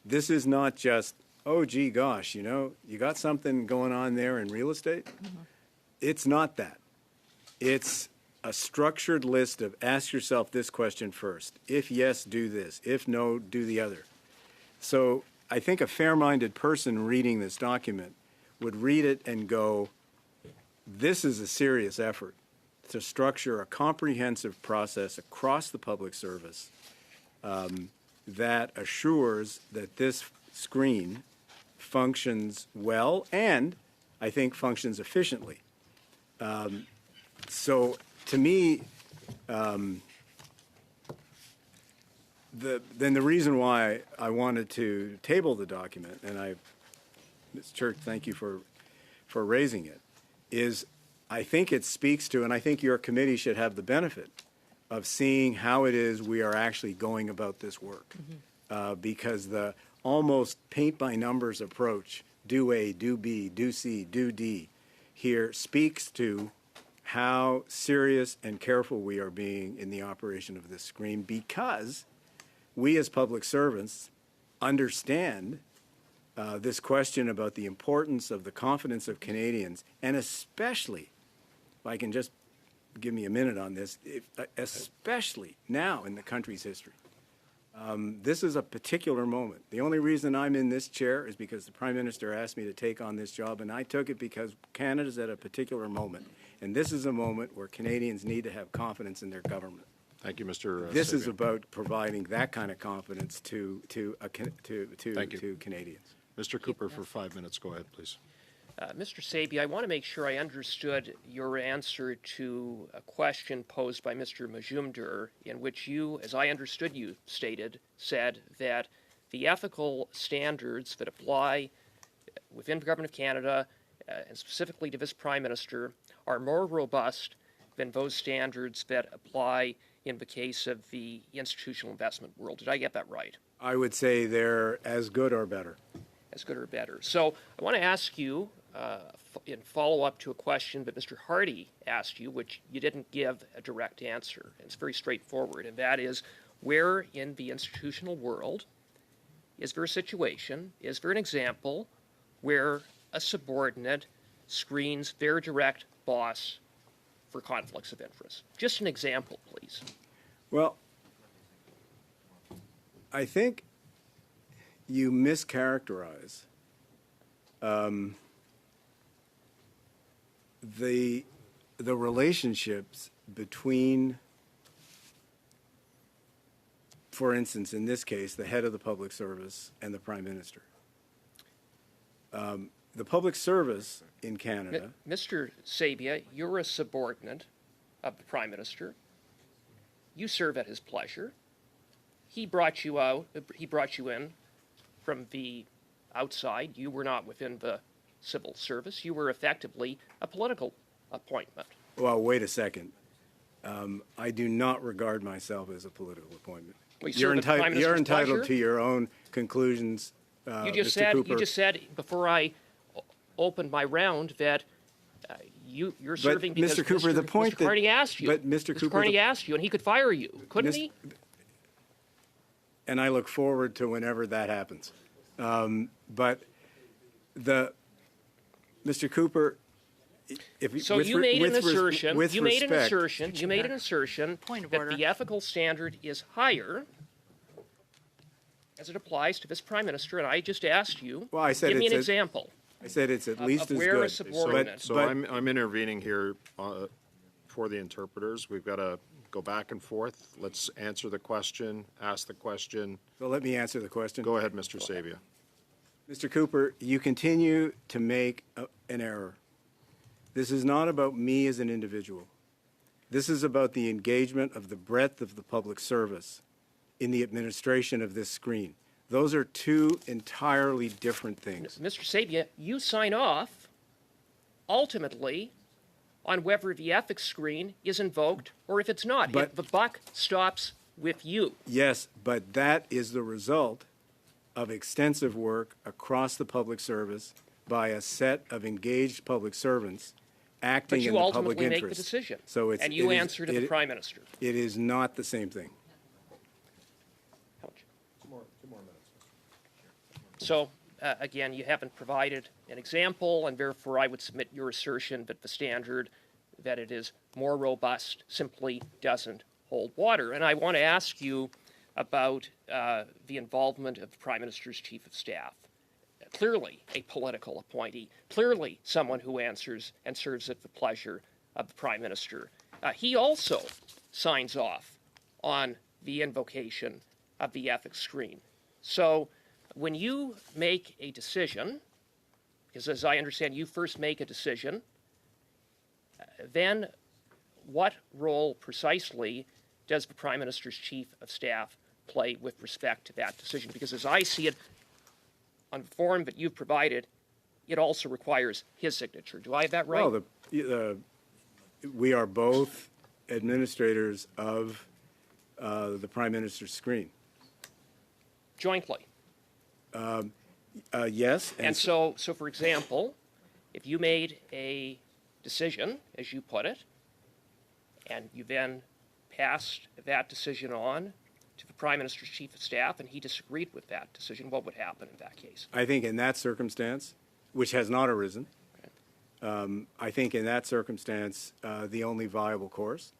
This is not just, oh, gee, gosh, you know, you got something going on there in real estate? It's not that. It's a structured list of ask yourself this question first. If yes, do this. If no, do the other. So I think a fair-minded person reading this document would read it and go, this is a serious effort to structure a comprehensive process across the public service that assures that this screen functions well and, I think, functions efficiently. So, to me, then the reason why I wanted to table the document, and Ms. Church, thank you for raising it, is I think it speaks to, and I think your committee should have the benefit of seeing how it is we are actually going about this work. Because the almost paint-by-numbers approach, do A, do B, do C, do D, here speaks to how serious and careful we are being in the operation of this screen, because we as public servants understand this question about the importance of the confidence of Canadians, and especially, if I can just give me a minute on this, especially now in the country's history. This is a particular moment. The only reason I'm in this chair is because the Prime Minister asked me to take on this job, and I took it because Canada's at a particular moment. And this is a moment where Canadians need to have confidence in their government. Thank you, Mr. This Sabia. is about providing that kind of confidence to Canadians. Mr. Cooper, for 5 minutes. Go ahead, please. Mr. Sabia, I want to make sure I understood your answer to a question posed by Mr. Majumder, in which you, as I understood you said that the ethical standards that apply within the Government of Canada, and specifically to this Prime Minister, are more robust than those standards that apply in the case of the institutional investment world. Did I get that right? I would say they're as good or better. As good or better. So I want to ask you, in follow-up to a question that Mr. Hardy asked you, which you didn't give a direct answer. It's very straightforward, and that is, where in the institutional world is there a situation, is there an example where a subordinate screens their direct boss for conflicts of interest? Just an example, please. Well, I think you mischaracterize the relationships between, for instance, in this case, the head of the public service and the Prime Minister. The public service in Canada... Mr. Sabia, you're a subordinate of the Prime Minister. You serve at his pleasure. He brought you in from the outside. You were not within the civil service. You were effectively a political appointment. Well, wait a second. I do not regard myself as a political appointment. Well, you're entitled to your own conclusions, Mr. Cooper. You just said before I opened my round that you're serving because Mr. Cooper, the point Mr. Carney asked you. But Mr. Cooper, Carney asked you, and he could fire you, couldn't he? And I look forward to whenever that happens. But Mr. Cooper, you made an assertion that the ethical standard is higher as it applies to this Prime Minister, and I just asked you, give me an example. I said it's at least as where good. A subordinate. So I'm intervening here for the interpreters. We've got to go back and forth. Let's answer the question, ask the question. So let me answer the question. Go ahead, Mr. Sabia. Mr. Cooper, you continue to make an error. This is not about me as an individual. This is about the engagement of the breadth of the public service in the administration of this screen. Those are two entirely different things. Mr. Sabia, you sign off ultimately on whether the ethics screen is invoked or if it's not. But the buck stops with you. Yes, but that is the result of extensive work across the public service by a set of engaged public servants acting in the public interest. But you ultimately make the decision, and you answer to the Prime Minister. It is not the same thing. So, again, you haven't provided an example, and therefore I would submit your assertion that the standard, that it is more robust, simply doesn't hold water. And I want to ask you about the involvement of the Prime Minister's Chief of Staff. Clearly a political appointee, clearly someone who answers and serves at the pleasure of the Prime Minister. He also signs off on the invocation of the ethics screen. So when you make a decision, because as I understand you first make a decision, then what role precisely does the Prime Minister's Chief of Staff play with respect to that decision? Because as I see it, on the form that you've provided, it also requires his signature. Do I have that right? Well, we are both administrators of the Prime Minister's screen. Jointly? Yes. And so, for example, if you made a decision, as you put it, and you then passed that decision on to the Prime Minister's Chief of Staff, and he disagreed with that decision, what would happen in that case? I think in that circumstance, which has not arisen, I think in that circumstance, the only viable course,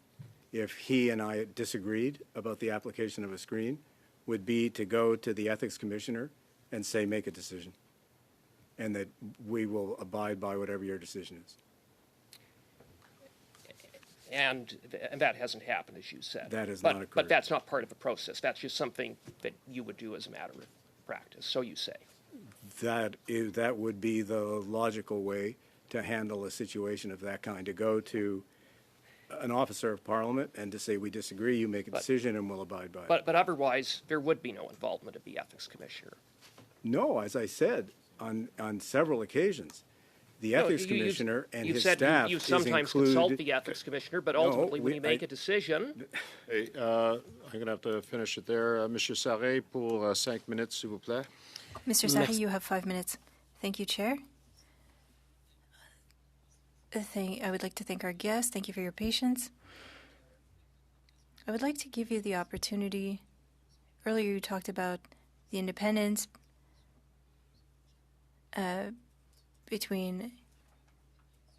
if he and I disagreed about the application of a screen, would be to go to the Ethics Commissioner and say, make a decision, and that we will abide by whatever your decision is. And that hasn't happened, as you said. That has not occurred. But that's not part of the process. That's just something that you would do as a matter of practice, so you say. that would be the logical way to handle a situation of that kind, to go to an officer of Parliament and to say, we disagree, you make a decision and we'll abide by it. But otherwise, there would be no involvement of the ethics commissioner. No, as I said, on several occasions, the ethics commissioner and his staff you is sometimes consult the ethics commissioner, but ultimately when you make a decision... Hey, I'm going to have to finish it there. Monsieur Sarret, pour 5 minutes, s'il vous plaît. Mr. Sahi, you have 5 minutes. Thank you, Chair. I would like to thank our guests. Thank you for your patience. I would like to give you the opportunity. Earlier you talked about the independence between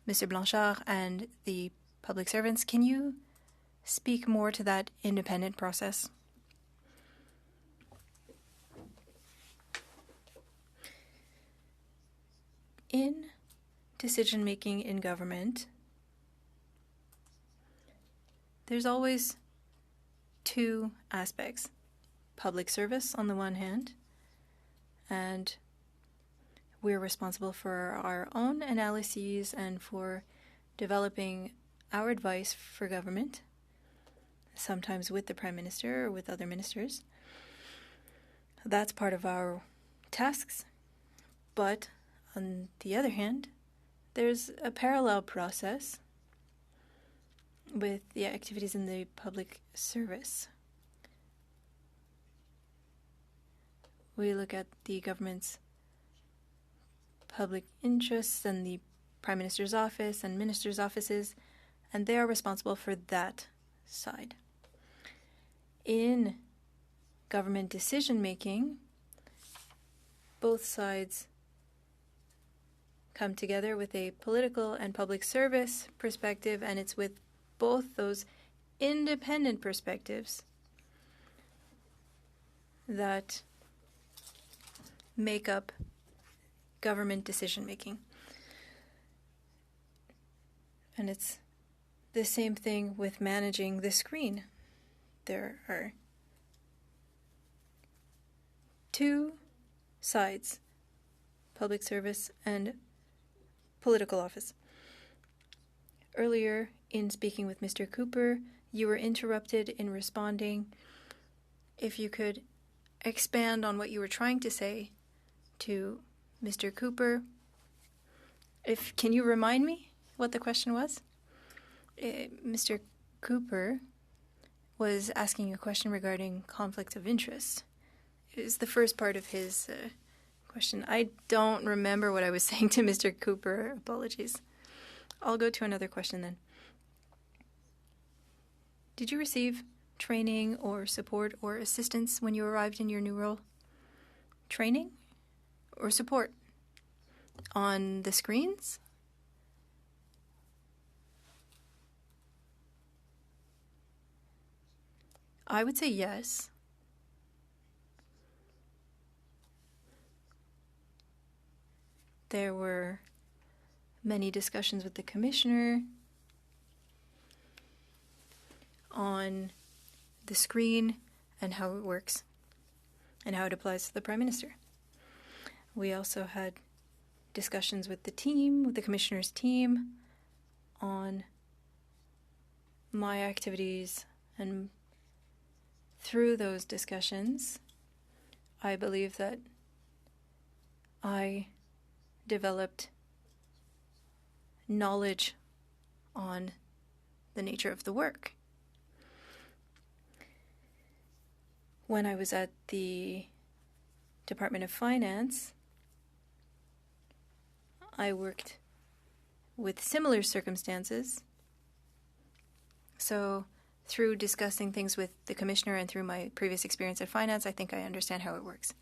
Mr. Blanchard and the public servants. Can you speak more to that independent process? In decision-making in government, there's always two aspects. Public service on the one hand, and we're responsible for our own analyses and for developing our advice for government, sometimes with the Prime Minister or with other ministers. That's part of our tasks. But on the other hand, there's a parallel process with the activities in the public service. We look at the government's public interests and the Prime Minister's office and ministers' offices, and they are responsible for that side. In government decision-making, both sides come together with a political and public service perspective, and it's with both those independent perspectives that make up government decision-making. And it's the same thing with managing the screen. There are two sides, public service and political office. Earlier, in speaking with Mr. Cooper, you were interrupted in responding. If you could expand on what you were trying to say to Mr. Cooper. Can you remind me what the question was? Mr. Cooper was asking a question regarding conflict of interest. It was the first part of his question. I don't remember what I was saying to Mr. Cooper. Apologies. I'll go to another question then. Did you receive training or support or assistance when you arrived in your new role? Training or support on the screens? I would say yes. There were many discussions with the commissioner on the screen and how it works and how it applies to the Prime Minister. We also had discussions with the team, with the commissioner's team, on my activities, and through those discussions, I believe that I developed knowledge on the nature of the work. When I was at the Department of Finance, I worked with similar circumstances. So through discussing things with the commissioner and through my previous experience at finance, I think I understand how it works.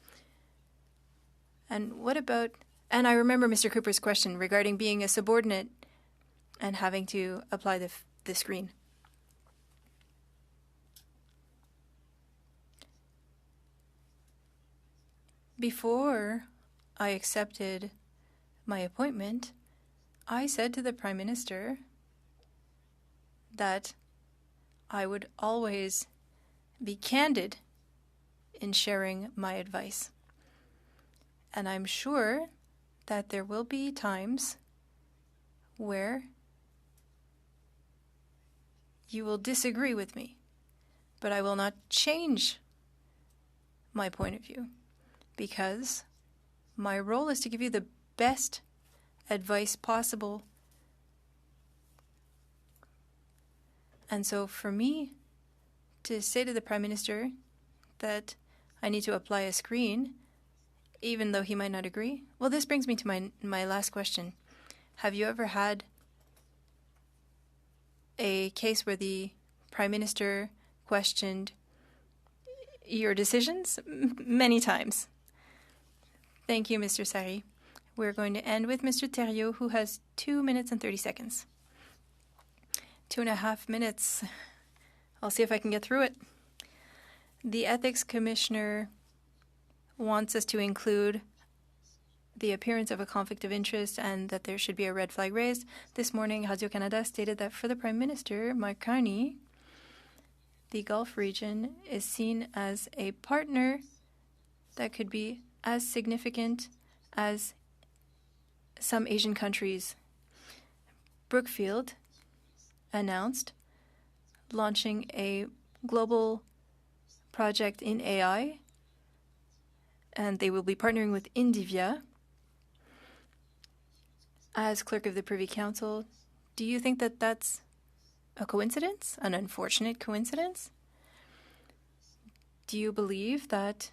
And what about... And I remember Mr. Cooper's question regarding being a subordinate and having to apply the screen. Before I accepted my appointment, I said to the Prime Minister that I would always be candid in sharing my advice. And I'm sure that there will be times where you will disagree with me, but I will not change my point of view, because my role is to give you the best advice possible. And so for me to say to the Prime Minister that I need to apply a screen, even though he might not agree, well, this brings me to my last question. Have you ever had a case where the Prime Minister questioned your decisions? Many times. Thank you, Mr. Sari. We're going to end with Mr. Thériault, who has 2 minutes and 30 seconds. 2.5 minutes. I'll see if I can get through it. The Ethics Commissioner wants us to include the appearance of a conflict of interest and that there should be a red flag raised. This morning, Radio-Canada stated that for the Prime Minister, Carney, the Gulf region is seen as a partner that could be as significant as some Asian countries. Brookfield announced launching a global project in AI, and they will be partnering with Indivia as clerk of the Privy Council. Do you think that that's a coincidence, an unfortunate coincidence? Do you believe that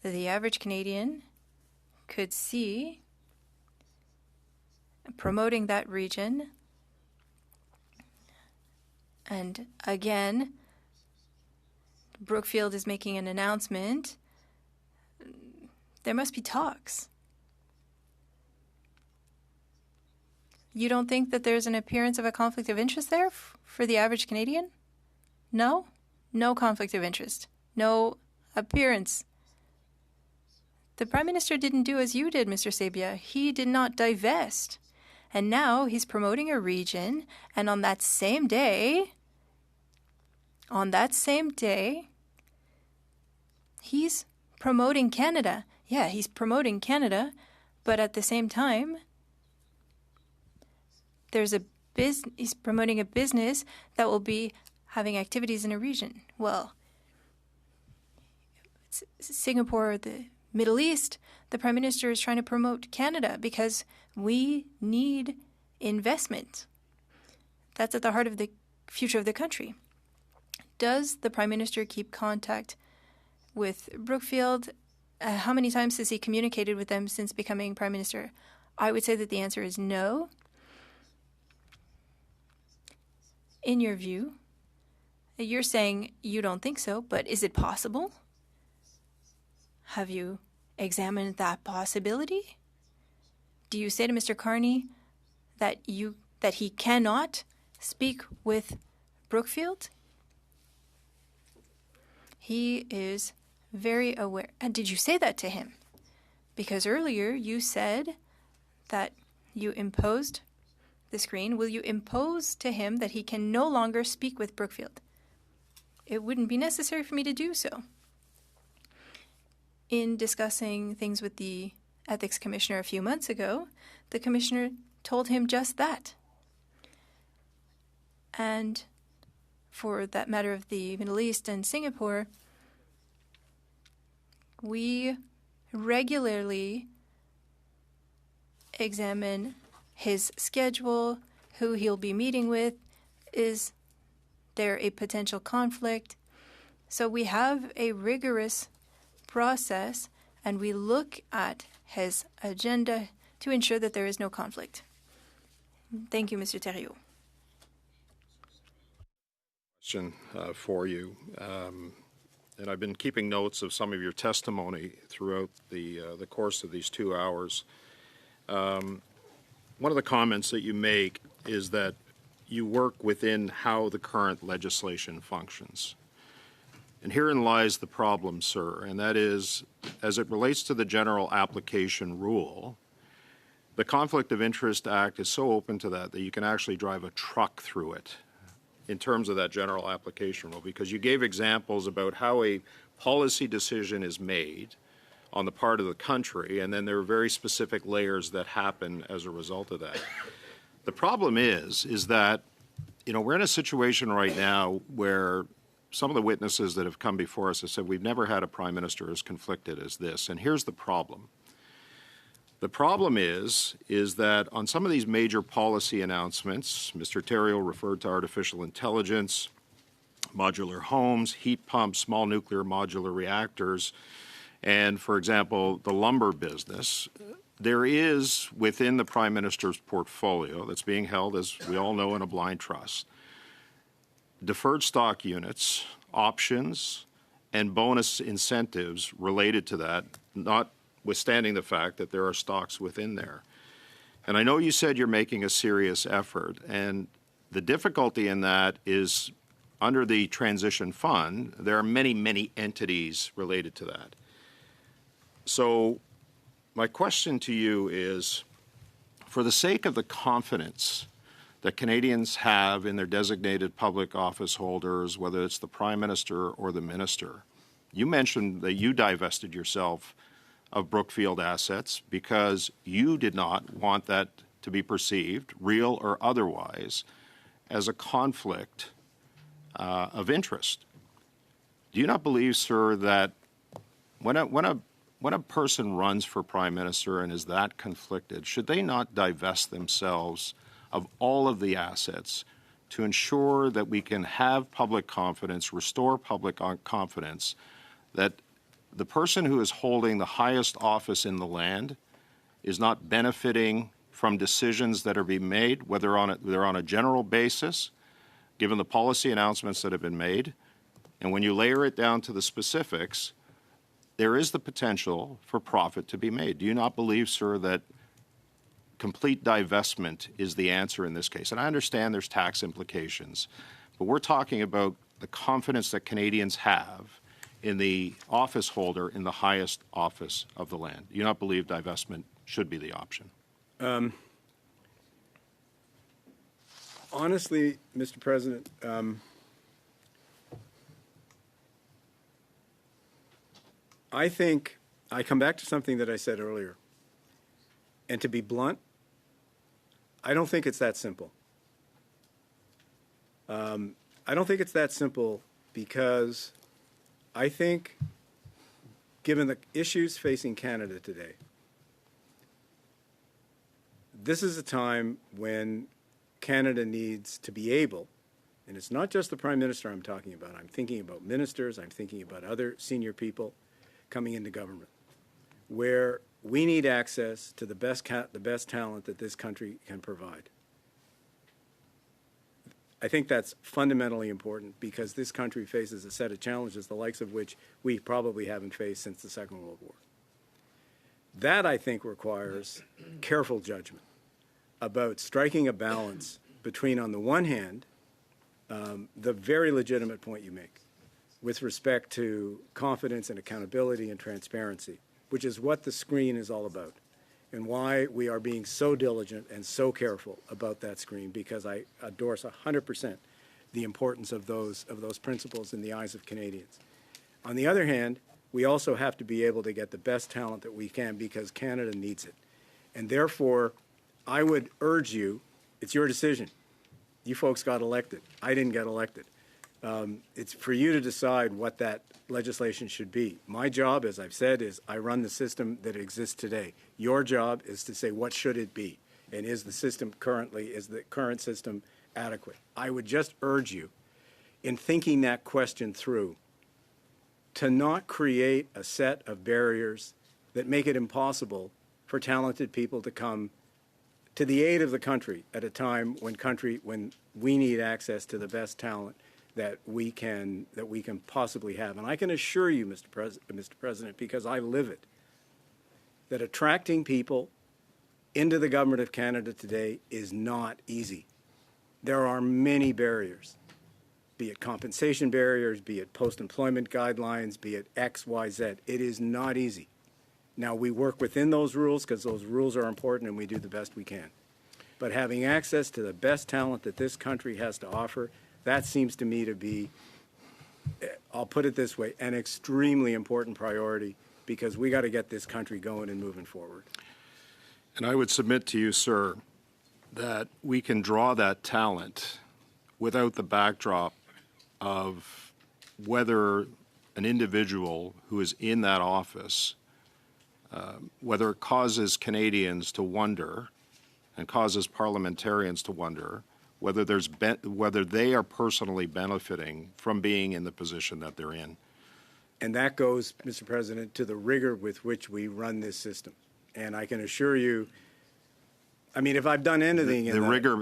the average Canadian could see promoting that region? And again, Brookfield is making an announcement. There must be talks. You don't think that there's an appearance of a conflict of interest there for the average Canadian? No? No conflict of interest. No appearance. The Prime Minister didn't do as you did, Mr. Sabia. He did not divest. And now he's promoting a region, and on that same day, he's promoting Canada. Yeah, he's promoting Canada, but at the same time, he's promoting a business that will be having activities in a region. Well, it's Singapore, the Middle East, the Prime Minister is trying to promote Canada because we need investment. That's at the heart of the future of the country. Does the Prime Minister keep contact with Brookfield? How many times has he communicated with them since becoming Prime Minister? I would say that the answer is no. In your view, you're saying you don't think so, but is it possible? Have you examined that possibility? Do you say to Mr. Carney that he cannot speak with Brookfield? He is very aware. And did you say that to him? Because earlier you said that you imposed the screen. Will you impose to him that he can no longer speak with Brookfield? It wouldn't be necessary for me to do so. In discussing things with the Ethics Commissioner a few months ago, the Commissioner told him just that. And for that matter of the Middle East and Singapore, we regularly examine his schedule, who he'll be meeting with. Is there a potential conflict? So we have a rigorous process, and we look at his agenda to ensure that there is no conflict. Thank you, Mr. Thériault. Question for you. And I've been keeping notes of some of your testimony throughout the course of these 2 hours. One of the comments that you make is that you work within how the current legislation functions. And herein lies the problem, sir, and that is, as it relates to the general application rule, the Conflict of Interest Act is so open to that you can actually drive a truck through it in terms of that general application rule, because you gave examples about how a policy decision is made on the part of the country, and then there are very specific layers that happen as a result of that. The problem is that, you know, we're in a situation right now where some of the witnesses that have come before us have said we've never had a prime minister as conflicted as this, and here's the problem. The problem is that on some of these major policy announcements, Mr. Theriault referred to artificial intelligence, modular homes, heat pumps, small nuclear modular reactors, and, for example, the lumber business. There is, within the Prime Minister's portfolio that's being held, as we all know, in a blind trust, deferred stock units, options, and bonus incentives related to that, notwithstanding the fact that there are stocks within there. And I know you said you're making a serious effort, and the difficulty in that is under the transition fund, there are many, many entities related to that. So my question to you is, for the sake of the confidence that Canadians have in their designated public office holders, whether it's the Prime Minister or the Minister, you mentioned that you divested yourself of Brookfield assets because you did not want that to be perceived, real or otherwise, as a conflict of interest. Do you not believe, sir, that when a person runs for Prime Minister and is that conflicted, should they not divest themselves of all of the assets to ensure that we can have public confidence, restore public confidence, that the person who is holding the highest office in the land is not benefiting from decisions that are being made, whether they're on a general basis, given the policy announcements that have been made, and when you layer it down to the specifics, there is the potential for profit to be made. Do you not believe, sir, that complete divestment is the answer in this case? And I understand there's tax implications, but we're talking about the confidence that Canadians have in the office holder in the highest office of the land. Do you not believe divestment should be the option? Honestly, Mr. President, I think I come back to something that I said earlier. And to be blunt, I don't think it's that simple. I don't think it's that simple because I think, given the issues facing Canada today, this is a time when Canada needs to be able, and it's not just the Prime Minister I'm talking about, I'm thinking about ministers, I'm thinking about other senior people coming into government, where we need access to the best talent that this country can provide. I think that's fundamentally important because this country faces a set of challenges, the likes of which we probably haven't faced since the Second World War. That, I think, requires careful judgment about striking a balance between, on the one hand, the very legitimate point you make with respect to confidence and accountability and transparency, which is what the screen is all about, and why we are being so diligent and so careful about that screen, because I endorse 100% the importance of those principles in the eyes of Canadians. On the other hand, we also have to be able to get the best talent that we can because Canada needs it. And therefore, I would urge you, it's your decision. You folks got elected. I didn't get elected. It's for you to decide what that legislation should be. My job, as I've said, is I run the system that exists today. Your job is to say, what should it be? And is the current system adequate? I would just urge you, in thinking that question through, to not create a set of barriers that make it impossible for talented people to come to the aid of the country at a time when we need access to the best talent that we can possibly have. And I can assure you, Mr. President, because I live it, that attracting people into the government of Canada today is not easy. There are many barriers, be it compensation barriers, be it post-employment guidelines, be it X, Y, Z. It is not easy. Now, we work within those rules because those rules are important and we do the best we can. But having access to the best talent that this country has to offer, that seems to me to be, I'll put it this way, an extremely important priority because we got to get this country going and moving forward. And I would submit to you, sir, that we can draw that talent without the backdrop of whether an individual who is in that office, whether it causes Canadians to wonder and causes parliamentarians to wonder whether whether they are personally benefiting from being in the position that they're in. And that goes, Mr. President, to the rigor with which we run this system. And I can assure you, I mean, if I've done anything in the rigor,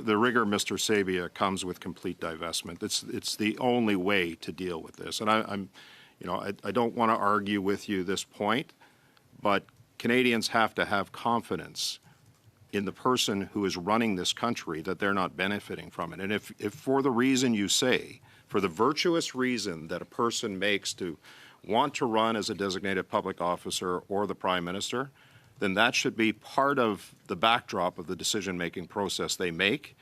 Mr. Sabia, comes with complete divestment. It's the only way to deal with this. And I don't want to argue with you this point, but Canadians have to have confidence in the person who is running this country that they're not benefiting from it. And if for the reason you say, for the virtuous reason that a person makes to want to run as a designated public officer or the Prime Minister, then that should be part of the backdrop of the decision-making process they make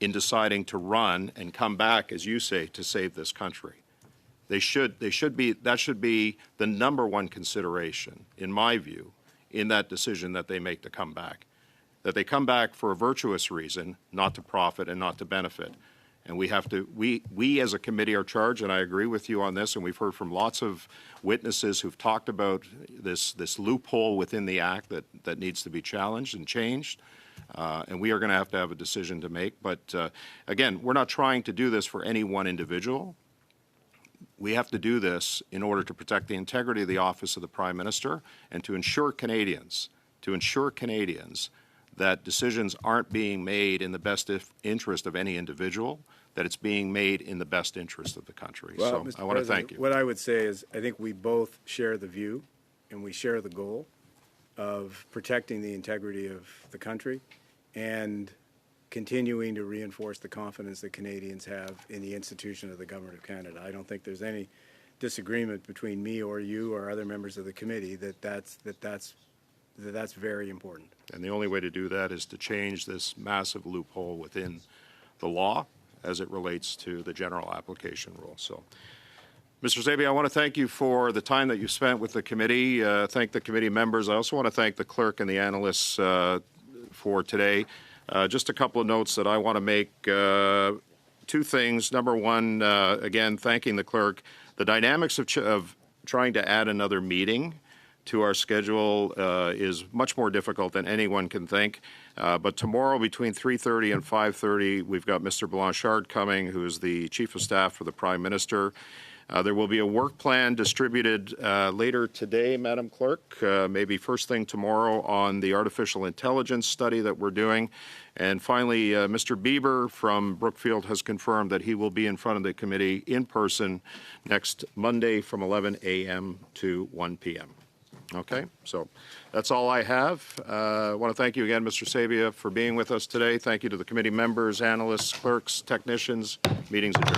in deciding to run and come back, as you say, to save this country. That should be the number one consideration, in my view, in that decision that they make to come back. That they come back for a virtuous reason, not to profit and not to benefit. And we have to, we as a committee are charged, and I agree with you on this, and we've heard from lots of witnesses who've talked about this loophole within the Act that needs to be challenged and changed. And we are going to have a decision to make. But again, we're not trying to do this for any one individual. We have to do this in order to protect the integrity of the office of the Prime Minister and to ensure Canadians that decisions aren't being made in the best interest of any individual, that it's being made in the best interest of the country. Well, so Mr. I want to thank you. What I would say is I think we both share the view and we share the goal of protecting the integrity of the country and continuing to reinforce the confidence that Canadians have in the institution of the Government of Canada. I don't think there's any disagreement between me or you or other members of the committee that's very important. And the only way to do that is to change this massive loophole within the law as it relates to the general application rule. So, Mr. Sabia, I want to thank you for the time that you spent with the committee. Thank the committee members. I also want to thank the clerk and the analysts for today. Just a couple of notes that I want to make. Two things. Number one, again, thanking the clerk. The dynamics of trying to add another meeting to our schedule is much more difficult than anyone can think. But tomorrow between 3:30 and 5:30, we've got Mr. Blanchard coming, who is the Chief of Staff for the Prime Minister. There will be a work plan distributed later today, Madam Clerk, maybe first thing tomorrow, on the artificial intelligence study that we're doing. And finally, Mr. Bieber from Brookfield has confirmed that he will be in front of the committee in person next Monday from 11 a.m. to 1 p.m. Okay, so that's all I have. I want to thank you again, Mr. Sabia, for being with us today. Thank you to the committee members, analysts, clerks, technicians. Meetings adjourned.